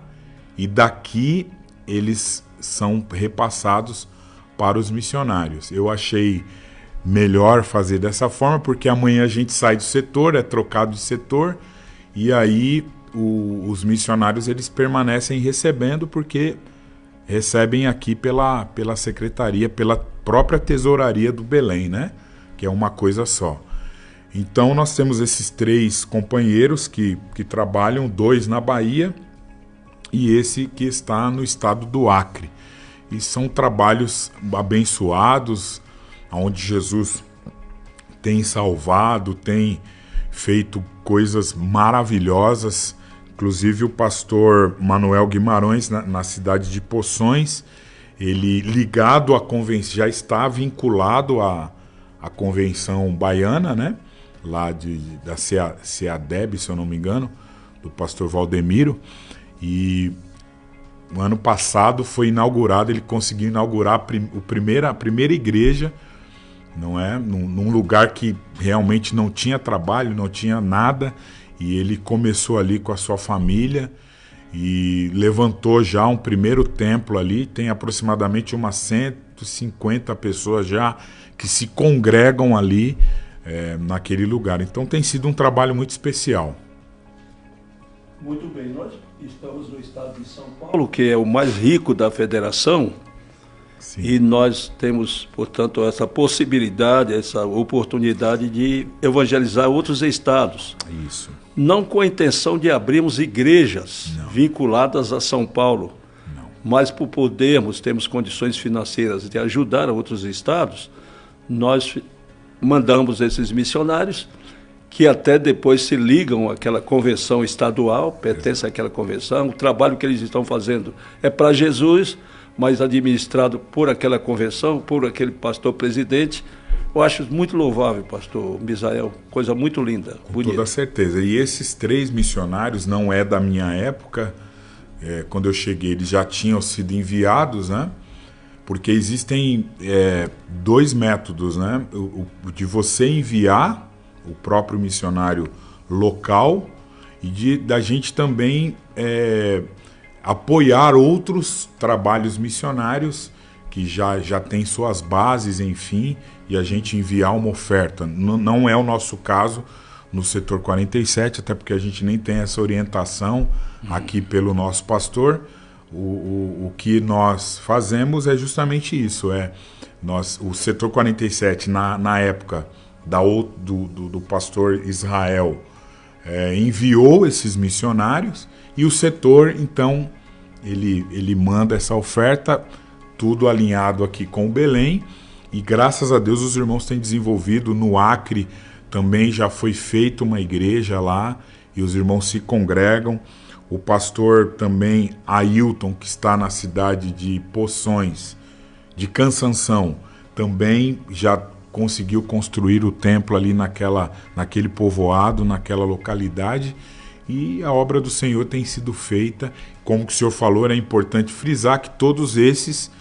e daqui eles são repassados para os missionários. Eu achei melhor fazer dessa forma, porque amanhã a gente sai do setor, é trocado de setor, e aí os missionários eles permanecem recebendo, porque recebem aqui pela secretaria, pela própria tesouraria do Belém, né? Que é uma coisa só. Então nós temos esses 3 companheiros que trabalham, 2 na Bahia e esse que está no estado do Acre. E são trabalhos abençoados, onde Jesus tem salvado, tem feito coisas maravilhosas. Inclusive o pastor Manuel Guimarães, na cidade de Poções, ele ligado à convenção, já está vinculado à convenção baiana, né? Lá da CEADEB, se eu não me engano, do pastor Valdemiro. E o ano passado foi inaugurado, ele conseguiu inaugurar a primeira igreja, não é? Num lugar que realmente não tinha trabalho, não tinha nada, e ele começou ali com a sua família e levantou já um primeiro templo ali. Tem aproximadamente umas 150 pessoas já que se congregam ali naquele lugar. Então tem sido um trabalho muito especial. Muito bem, nós estamos no estado de São Paulo, que é o mais rico da federação. Sim. E nós temos, portanto, essa possibilidade, essa oportunidade de evangelizar outros estados. Isso. Não com a intenção de abrirmos igrejas vinculadas a São Paulo, mas por podermos, temos condições financeiras de ajudar outros estados, nós mandamos esses missionários que até depois se ligam àquela convenção estadual, pertencem àquela convenção. O trabalho que eles estão fazendo é para Jesus, mas administrado por aquela convenção, por aquele pastor presidente. Eu acho muito louvável, pastor Misael, coisa muito linda, bonita. Com toda certeza. E esses 3 missionários não é da minha época. Quando eu cheguei, eles já tinham sido enviados, né? Porque existem 2 métodos, né? O de você enviar o próprio missionário local e da gente também apoiar outros trabalhos missionários que já têm suas bases, enfim, e a gente enviar uma oferta. Não é o nosso caso no setor 47, até porque a gente nem tem essa orientação aqui pelo nosso pastor. O que nós fazemos é justamente isso. O setor 47, na época do pastor Israel, enviou esses missionários, e o setor, então, ele manda essa oferta, tudo alinhado aqui com o Belém, e graças a Deus os irmãos têm desenvolvido. No Acre também já foi feita uma igreja lá, e os irmãos se congregam. O pastor também, Ailton, que está na cidade de Poções, de Cansanção, também já conseguiu construir o templo ali naquele povoado, naquela localidade, e a obra do Senhor tem sido feita. Como que o senhor falou, é importante frisar que todos esses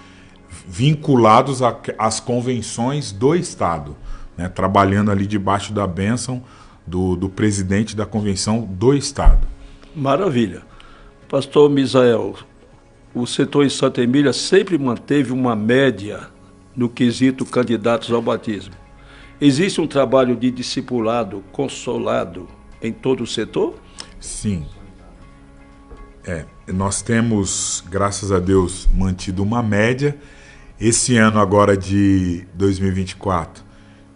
vinculados às convenções do Estado, né, trabalhando ali debaixo da bênção do presidente da convenção do Estado. Maravilha. Pastor Misael, o setor em Santa Emília sempre manteve uma média no quesito candidatos ao batismo. Existe um trabalho de discipulado consolado em todo o setor? Sim. Nós temos, graças a Deus, mantido uma média. Esse ano agora de 2024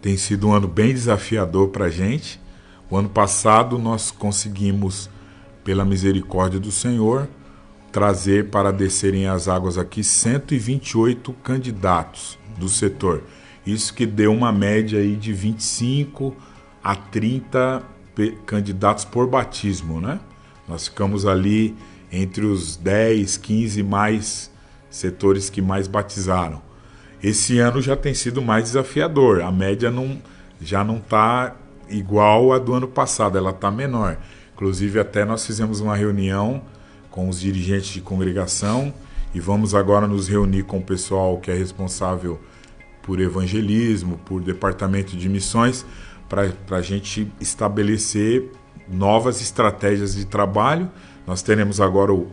tem sido um ano bem desafiador para a gente. O ano passado nós conseguimos, pela misericórdia do Senhor, trazer para descerem as águas aqui 128 candidatos do setor. Isso que deu uma média aí de 25 a 30 candidatos por batismo, né? Nós ficamos ali entre os 10, 15 mais setores que mais batizaram. Esse ano já tem sido mais desafiador. A média já não está igual a do ano passado, ela está menor. Inclusive até nós fizemos uma reunião com os dirigentes de congregação e vamos agora nos reunir com o pessoal que é responsável por evangelismo, por departamento de missões, para a gente estabelecer novas estratégias de trabalho. Nós teremos agora o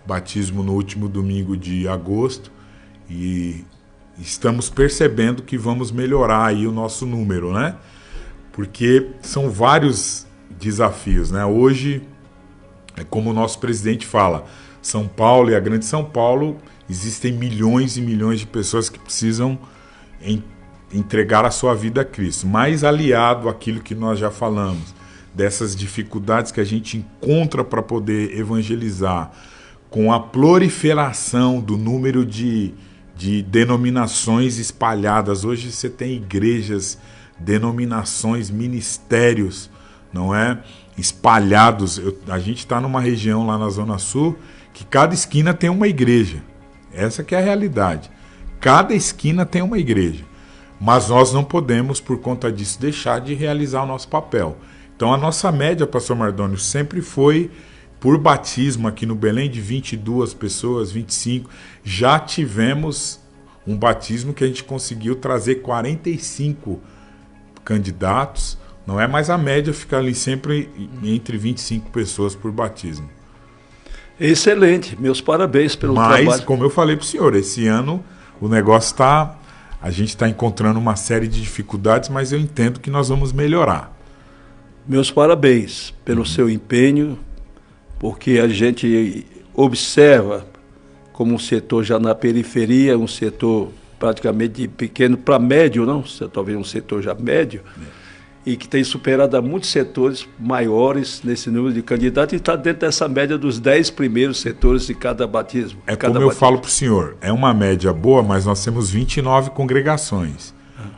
batismo no último domingo de agosto e estamos percebendo que vamos melhorar aí o nosso número, né? Porque são vários desafios, né? Hoje, como o nosso presidente fala, São Paulo e a Grande São Paulo, existem milhões e milhões de pessoas que precisam entregar a sua vida a Cristo. Mas aliado àquilo que nós já falamos, dessas dificuldades que a gente encontra para poder evangelizar, com a proliferação do número de denominações espalhadas. Hoje você tem igrejas, denominações, ministérios, não é? Espalhados. A gente está numa região lá na Zona Sul que cada esquina tem uma igreja. Essa que é a realidade. Cada esquina tem uma igreja. Mas nós não podemos, por conta disso, deixar de realizar o nosso papel. Então a nossa média, pastor Mardônio, sempre foi por batismo aqui no Belém de 22 pessoas, 25. Já tivemos um batismo que a gente conseguiu trazer 45 candidatos. Não é mais a média ficar ali sempre entre 25 pessoas por batismo. Excelente, meus parabéns pelo trabalho. Mas, como eu falei para o senhor, esse ano o negócio está... A gente está encontrando uma série de dificuldades, mas eu entendo que nós vamos melhorar. Meus parabéns pelo seu empenho, porque a gente observa como um setor já na periferia, um setor praticamente de pequeno para médio, não? Talvez um setor já médio, e que tem superado a muitos setores maiores nesse número de candidatos e está dentro dessa média dos 10 primeiros setores de cada batismo. É como eu falo para o senhor, é uma média boa, mas nós temos 29 congregações.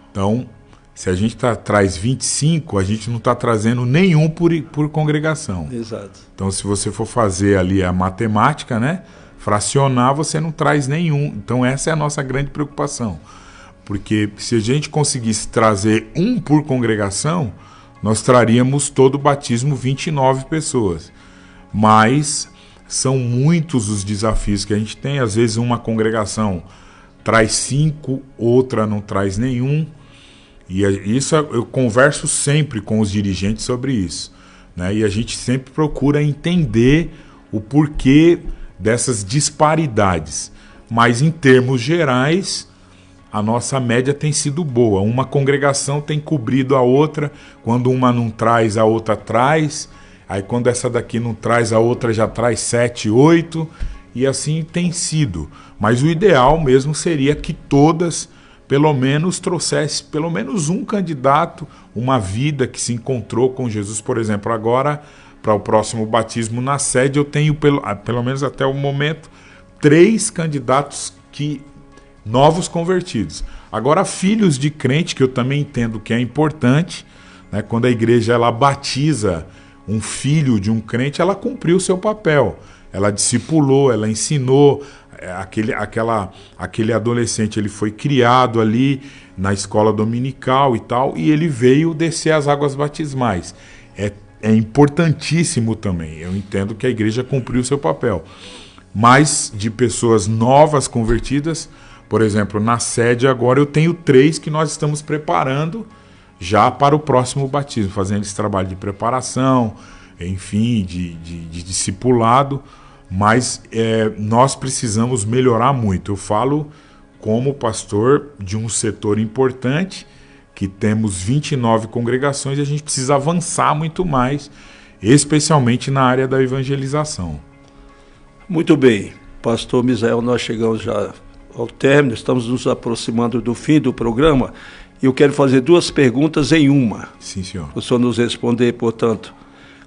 Então, se a gente traz 25, a gente não está trazendo nenhum por congregação. Exato. Então, se você for fazer ali a matemática, né, fracionar, você não traz nenhum. Então, essa é a nossa grande preocupação. Porque se a gente conseguisse trazer um por congregação, nós traríamos todo o batismo 29 pessoas. Mas são muitos os desafios que a gente tem. Às vezes uma congregação traz 5, outra não traz nenhum. E isso eu converso sempre com os dirigentes sobre isso, né? E a gente sempre procura entender o porquê dessas disparidades. Mas em termos gerais, a nossa média tem sido boa. Uma congregação tem cobrido a outra. Quando uma não traz, a outra traz. Aí quando essa daqui não traz, a outra já traz 7, 8. E assim tem sido. Mas o ideal mesmo seria que todas, pelo menos, trouxessem pelo menos um candidato, uma vida que se encontrou com Jesus. Por exemplo, agora, para o próximo batismo na sede, eu tenho, pelo menos até o momento, 3 candidatos novos convertidos. Agora, filhos de crente, que eu também entendo que é importante, né? Quando a igreja ela batiza um filho de um crente, ela cumpriu o seu papel. Ela discipulou, ela ensinou. Aquele adolescente, ele foi criado ali na escola dominical e tal, e ele veio descer as águas batismais. É importantíssimo também. Eu entendo que a igreja cumpriu o seu papel. Mas de pessoas novas convertidas, por exemplo, na sede agora eu tenho 3 que nós estamos preparando já para o próximo batismo, fazendo esse trabalho de preparação, enfim, de discipulado, mas nós precisamos melhorar muito. Eu falo como pastor de um setor importante, que temos 29 congregações e a gente precisa avançar muito mais, especialmente na área da evangelização. Muito bem, pastor Misael, nós chegamos já ao término, estamos nos aproximando do fim do programa e eu quero fazer 2 perguntas em uma. Sim, senhor. O senhor nos responder, portanto,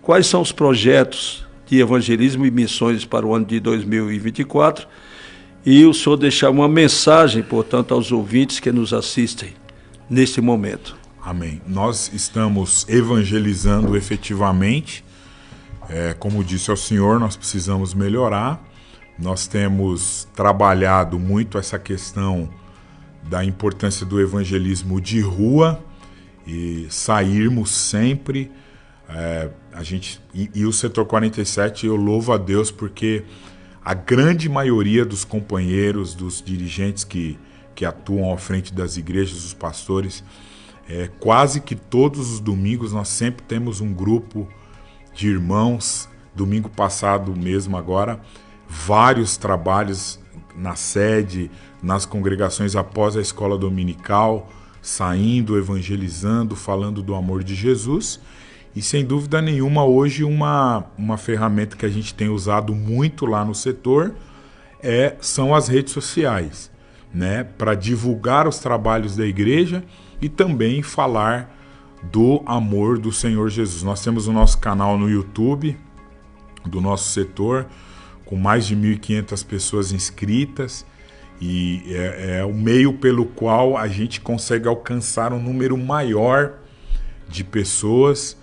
quais são os projetos de evangelismo e missões para o ano de 2024 e o senhor deixar uma mensagem, portanto, aos ouvintes que nos assistem neste momento. Amém. Nós estamos evangelizando efetivamente. Como disse ao senhor, nós precisamos melhorar. Nós temos trabalhado muito essa questão da importância do evangelismo de rua e sairmos sempre. E o setor 47, eu louvo a Deus porque a grande maioria dos companheiros, dos dirigentes que atuam à frente das igrejas, os pastores, quase que todos os domingos nós sempre temos um grupo de irmãos. Domingo passado mesmo agora, vários trabalhos na sede, nas congregações após a escola dominical, saindo, evangelizando, falando do amor de Jesus. E sem dúvida nenhuma, hoje uma ferramenta que a gente tem usado muito lá no setor são as redes sociais, né? Para divulgar os trabalhos da igreja e também falar do amor do Senhor Jesus. Nós temos o nosso canal no YouTube do nosso setor, com mais de 1.500 pessoas inscritas, e é o meio pelo qual a gente consegue alcançar um número maior de pessoas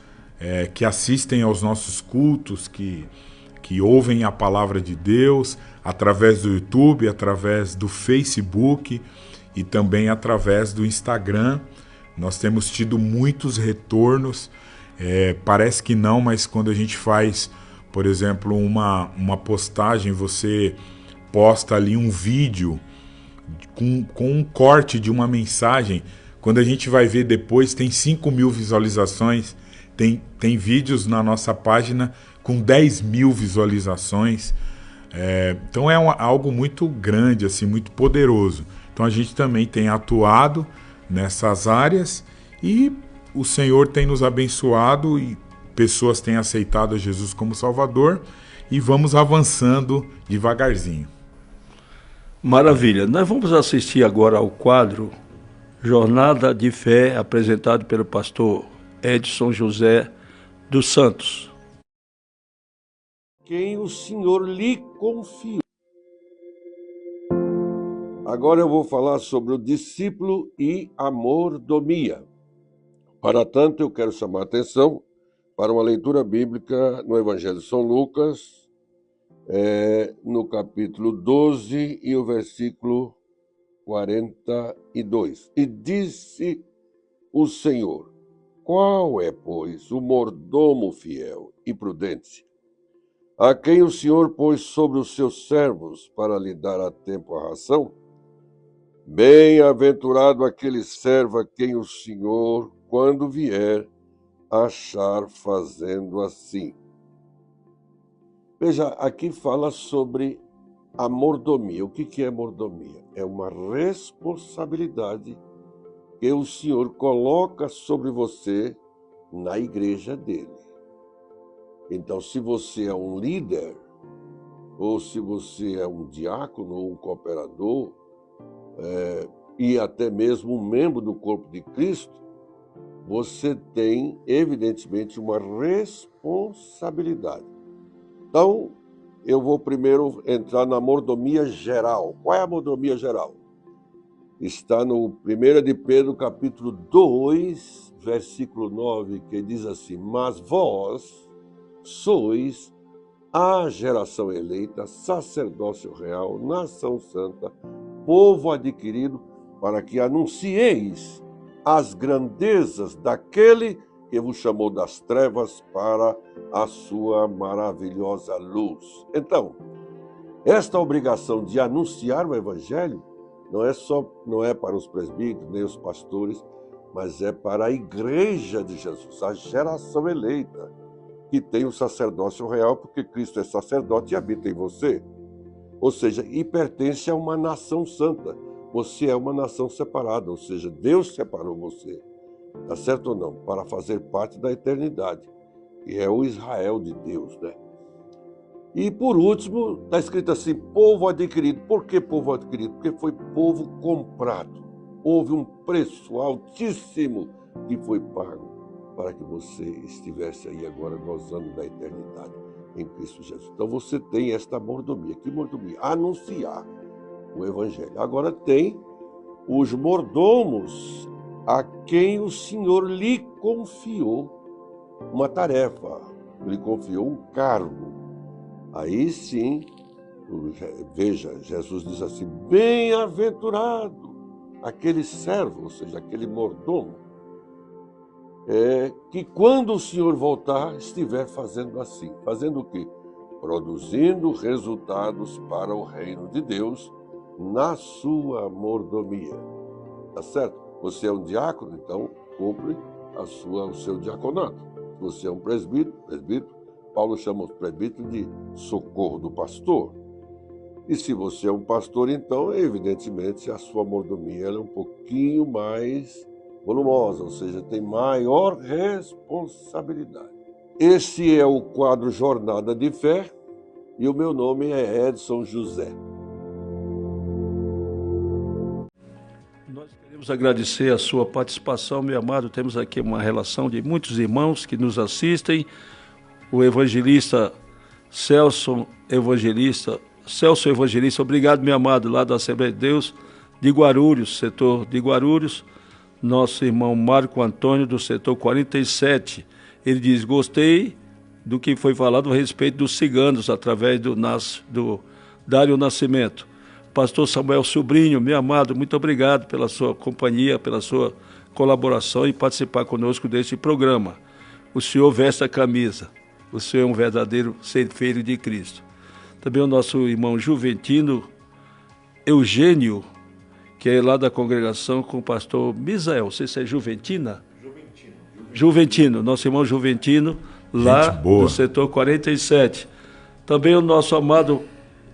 que assistem aos nossos cultos, que ouvem a palavra de Deus através do YouTube, através do Facebook e também através do Instagram. Nós temos tido muitos retornos, parece que não, mas quando a gente faz Por exemplo, uma postagem, você posta ali um vídeo com um corte de uma mensagem. Quando a gente vai ver depois, tem 5.000 visualizações. Tem vídeos na nossa página com 10.000 visualizações. Então é algo muito grande, assim, muito poderoso. Então a gente também tem atuado nessas áreas e o Senhor tem nos abençoado e pessoas têm aceitado a Jesus como Salvador e vamos avançando devagarzinho. Maravilha. Nós vamos assistir agora ao quadro Jornada de Fé, apresentado pelo pastor Edson José dos Santos. Quem o Senhor lhe confiou. Agora eu vou falar sobre o discípulo e a mordomia. Para tanto, eu quero chamar a atenção para uma leitura bíblica no Evangelho de São Lucas, no capítulo 12 e o versículo 42. E disse o Senhor: qual é, pois, o mordomo fiel e prudente, a quem o Senhor pôs sobre os seus servos para lhe dar a tempo a ração? Bem-aventurado aquele servo a quem o Senhor, quando vier, achar fazendo assim. Veja, aqui fala sobre a mordomia. O que é mordomia? É uma responsabilidade que o Senhor coloca sobre você na igreja dele. Então, se você é um líder, ou se você é um diácono ou um cooperador, e até mesmo um membro do corpo de Cristo, você tem, evidentemente, uma responsabilidade. Então, eu vou primeiro entrar na mordomia geral. Qual é a mordomia geral? Está no 1 de Pedro, capítulo 2, versículo 9, que diz assim: mas vós sois a geração eleita, sacerdócio real, nação santa, povo adquirido, para que anuncieis as grandezas daquele que vos chamou das trevas para a sua maravilhosa luz. Então, esta obrigação de anunciar o evangelho não é para os presbíteros nem os pastores, mas é para a igreja de Jesus, a geração eleita, que tem o sacerdócio real, porque Cristo é sacerdote e habita em você. Ou seja, e pertence a uma nação santa. Você é uma nação separada, ou seja, Deus separou você, tá certo ou não? Para fazer parte da eternidade, que é o Israel de Deus, né? E por último, está escrito assim: povo adquirido. Por que povo adquirido? Porque foi povo comprado. Houve um preço altíssimo que foi pago para que você estivesse aí agora gozando da eternidade em Cristo Jesus. Então você tem esta mordomia. Que mordomia? Anunciar o evangelho. Agora tem os mordomos a quem o Senhor lhe confiou uma tarefa, lhe confiou um cargo. Aí sim, veja, Jesus diz assim: bem-aventurado aquele servo, ou seja, aquele mordomo, que quando o Senhor voltar, estiver fazendo assim. Fazendo o quê? Produzindo resultados para o reino de Deus na sua mordomia. Tá certo? Você é um diácono, então cumpre o seu diaconato. Se você é um presbítero, Paulo chama o presbítero de socorro do pastor. E se você é um pastor, então, evidentemente, a sua mordomia é um pouquinho mais volumosa, ou seja, tem maior responsabilidade. Esse é o quadro Jornada de Fé e o meu nome é Edson José. Nós queremos agradecer a sua participação, meu amado. Temos aqui uma relação de muitos irmãos que nos assistem. O evangelista Celso Evangelista, obrigado, meu amado, lá da Assembleia de Deus de Guarulhos, setor de Guarulhos. Nosso irmão Marco Antônio, do setor 47, ele diz: gostei do que foi falado a respeito dos ciganos, através do Dário Nascimento. Pastor Samuel Sobrinho, meu amado, muito obrigado pela sua companhia, pela sua colaboração e participar conosco deste programa. O senhor veste a camisa. o senhor é um verdadeiro ceifeiro de Cristo. Também o nosso irmão Juventino Eugênio, que é lá da congregação com o pastor Misael. Não sei se é Juventina? Juventino, nosso irmão Juventino, lá do setor 47. Também o nosso amado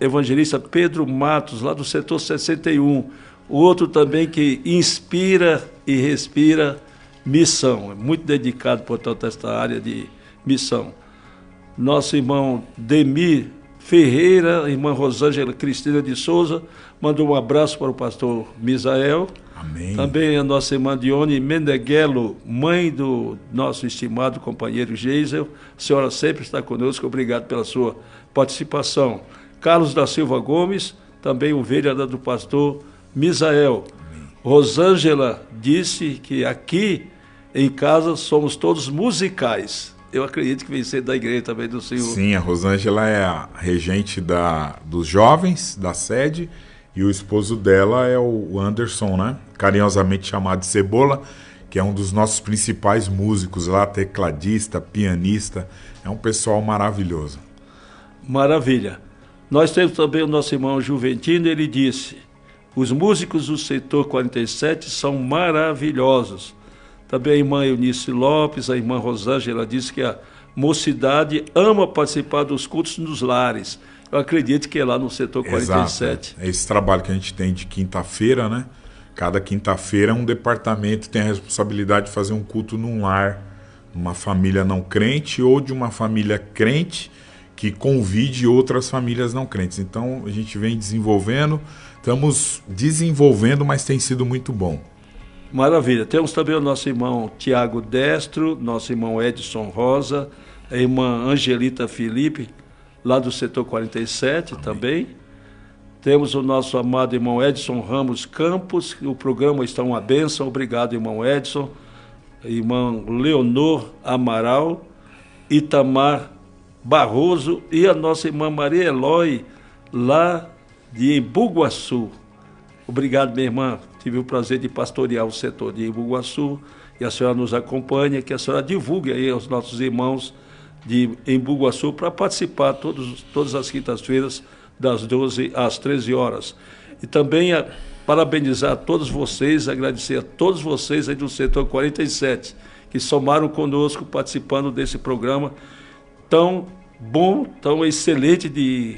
evangelista Pedro Matos, lá do setor 61. O outro também que inspira e respira missão. É muito dedicado, portanto, a esta área de missão. Nosso irmão Demir Ferreira, irmã Rosângela Cristina de Souza, mandou um abraço para o pastor Misael. Amém. Também a nossa irmã Dione Meneghello, mãe do nosso estimado companheiro Geisel. A senhora sempre está conosco, obrigado pela sua participação. Carlos da Silva Gomes, também ovelha do pastor Misael. Amém. Rosângela disse que aqui em casa somos todos musicais. Eu acredito que vem ser da igreja também do Senhor. Sim, a Rosângela é a regente dos jovens, da sede, e o esposo dela é o Anderson, né? Carinhosamente chamado de Cebola, que é um dos nossos principais músicos lá, tecladista, pianista. É um pessoal maravilhoso. Maravilha. Nós temos também o nosso irmão Juventino, ele disse: os músicos do setor 47 são maravilhosos. Também a irmã Eunice Lopes, a irmã Rosângela disse que a mocidade ama participar dos cultos nos lares. Eu acredito que é lá no setor 47. Exato. É esse trabalho que a gente tem de quinta-feira, né? Cada quinta-feira um departamento tem a responsabilidade de fazer um culto num lar, uma família não crente ou de uma família crente que convide outras famílias não crentes. Então a gente vem desenvolvendo, estamos desenvolvendo, mas tem sido muito bom. Maravilha. Temos também o nosso irmão Tiago Destro, nosso irmão Edson Rosa, a irmã Angelita Felipe, lá do setor 47. Amém. Também. Temos o nosso amado irmão Edson Ramos Campos, o programa está uma bênção, obrigado, irmão Edson. Irmão Leonor Amaral, Itamar Barroso e a nossa irmã Maria Eloy, lá de Embu-Guaçu. Obrigado, minha irmã. Tive o prazer de pastorear o setor de Embu-Guaçu e a senhora nos acompanha, que a senhora divulgue aí aos nossos irmãos de Embu-Guaçu para participar todas as quintas-feiras, das 12 às 13 horas. E também parabenizar a todos vocês, agradecer a todos vocês aí do setor 47, que somaram conosco participando desse programa tão bom, tão excelente de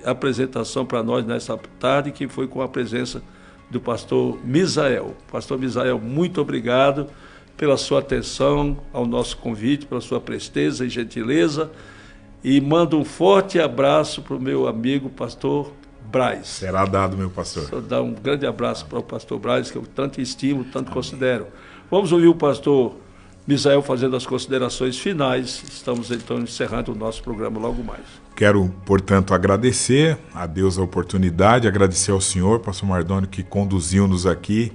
apresentação para nós nessa tarde, que foi com a presença do pastor Misael. Pastor Misael, muito obrigado pela sua atenção ao nosso convite, pela sua presteza e gentileza, e mando um forte abraço para o meu amigo pastor Braz. Será dado, meu pastor. Só dar um grande abraço para o pastor Braz, que eu tanto estimo, tanto considero. Vamos ouvir o pastor Misael fazendo as considerações finais. Estamos então encerrando o nosso programa logo mais. Quero, portanto, agradecer a Deus a oportunidade, agradecer ao senhor, pastor Mardônio, que conduziu-nos aqui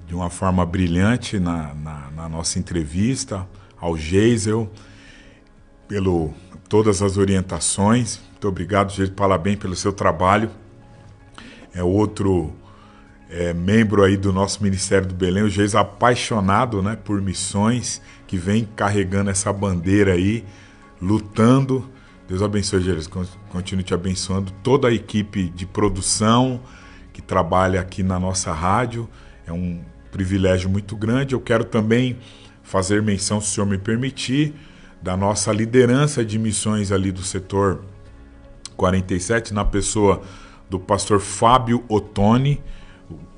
de uma forma brilhante na nossa entrevista, ao Geisel, todas as orientações. Muito obrigado, Geisel, parabéns pelo seu trabalho. É outro membro aí do nosso Ministério do Belém, o Geisel, apaixonado, né, por missões, que vem carregando essa bandeira aí, lutando. Deus abençoe, Jesus, continue te abençoando, toda a equipe de produção que trabalha aqui na nossa rádio, é um privilégio muito grande. Eu quero também fazer menção, se o senhor me permitir, da nossa liderança de missões ali do setor 47, na pessoa do pastor Fábio Ottoni.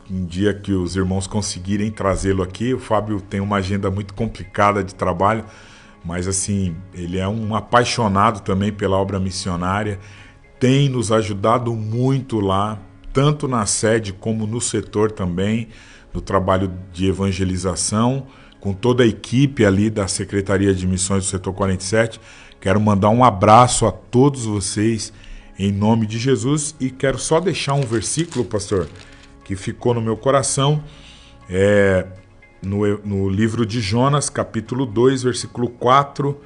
Um dia que os irmãos conseguirem trazê-lo aqui, o Fábio tem uma agenda muito complicada de trabalho, mas assim, ele é um apaixonado também pela obra missionária, tem nos ajudado muito lá, tanto na sede como no setor também, no trabalho de evangelização, com toda a equipe ali da Secretaria de Missões do Setor 47. Quero mandar um abraço a todos vocês em nome de Jesus, e quero só deixar um versículo, pastor, que ficou no meu coração, no livro de Jonas, capítulo 2, versículo 4,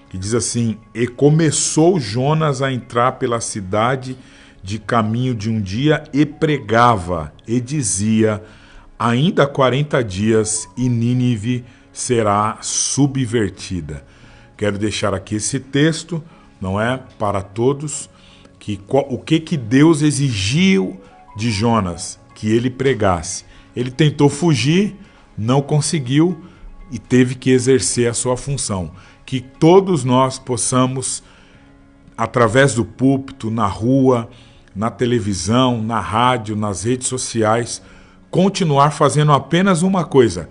que diz assim: e começou Jonas a entrar pela cidade de caminho de um dia e pregava e dizia: ainda 40 dias e Nínive será subvertida. quero deixar aqui esse texto, não é, para todos, o que Deus exigiu de Jonas, que ele pregasse. Ele tentou fugir, não conseguiu e teve que exercer a sua função. Que todos nós possamos, através do púlpito, na rua, na televisão, na rádio, nas redes sociais, continuar fazendo apenas uma coisa,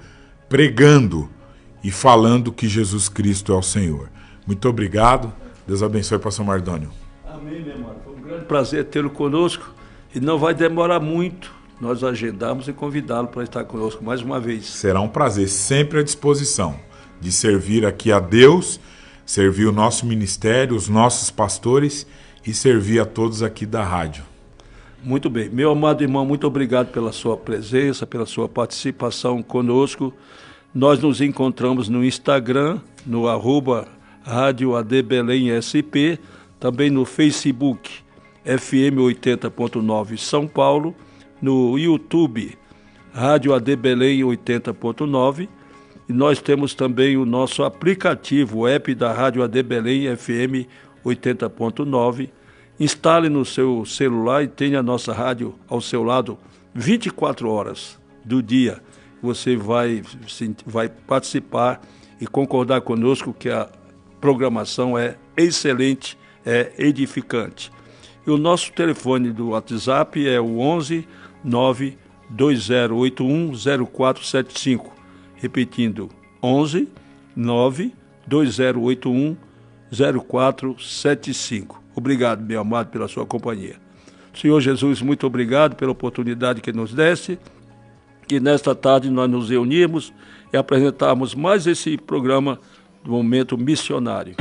pregando e falando que Jesus Cristo é o Senhor. Muito obrigado. Deus abençoe, pastor Mardônio. Amém, meu irmão. Foi um grande prazer tê-lo conosco e não vai demorar muito. Nós agendamos e convidá-lo para estar conosco mais uma vez. Será um prazer, sempre à disposição de servir aqui a Deus, servir o nosso ministério, os nossos pastores e servir a todos aqui da rádio. Muito bem. Meu amado irmão, muito obrigado pela sua presença, pela sua participação conosco. Nós nos encontramos no Instagram, no @Rádio AD Belém SP, também no Facebook FM 80.9 São Paulo, no YouTube Rádio AD Belém 80.9, e nós temos também o nosso aplicativo, o app da Rádio AD Belém FM 80.9. Instale no seu celular e tenha a nossa rádio ao seu lado 24 horas do dia. Você vai participar e concordar conosco que a programação é excelente, é edificante. E o nosso telefone do WhatsApp é o 11 92081 0475. Repetindo, 11 92081 0475. Obrigado, meu amado, pela sua companhia. Senhor Jesus, muito obrigado pela oportunidade que nos deste. E nesta tarde nós nos reunimos e apresentarmos mais esse programa do Momento Missionário.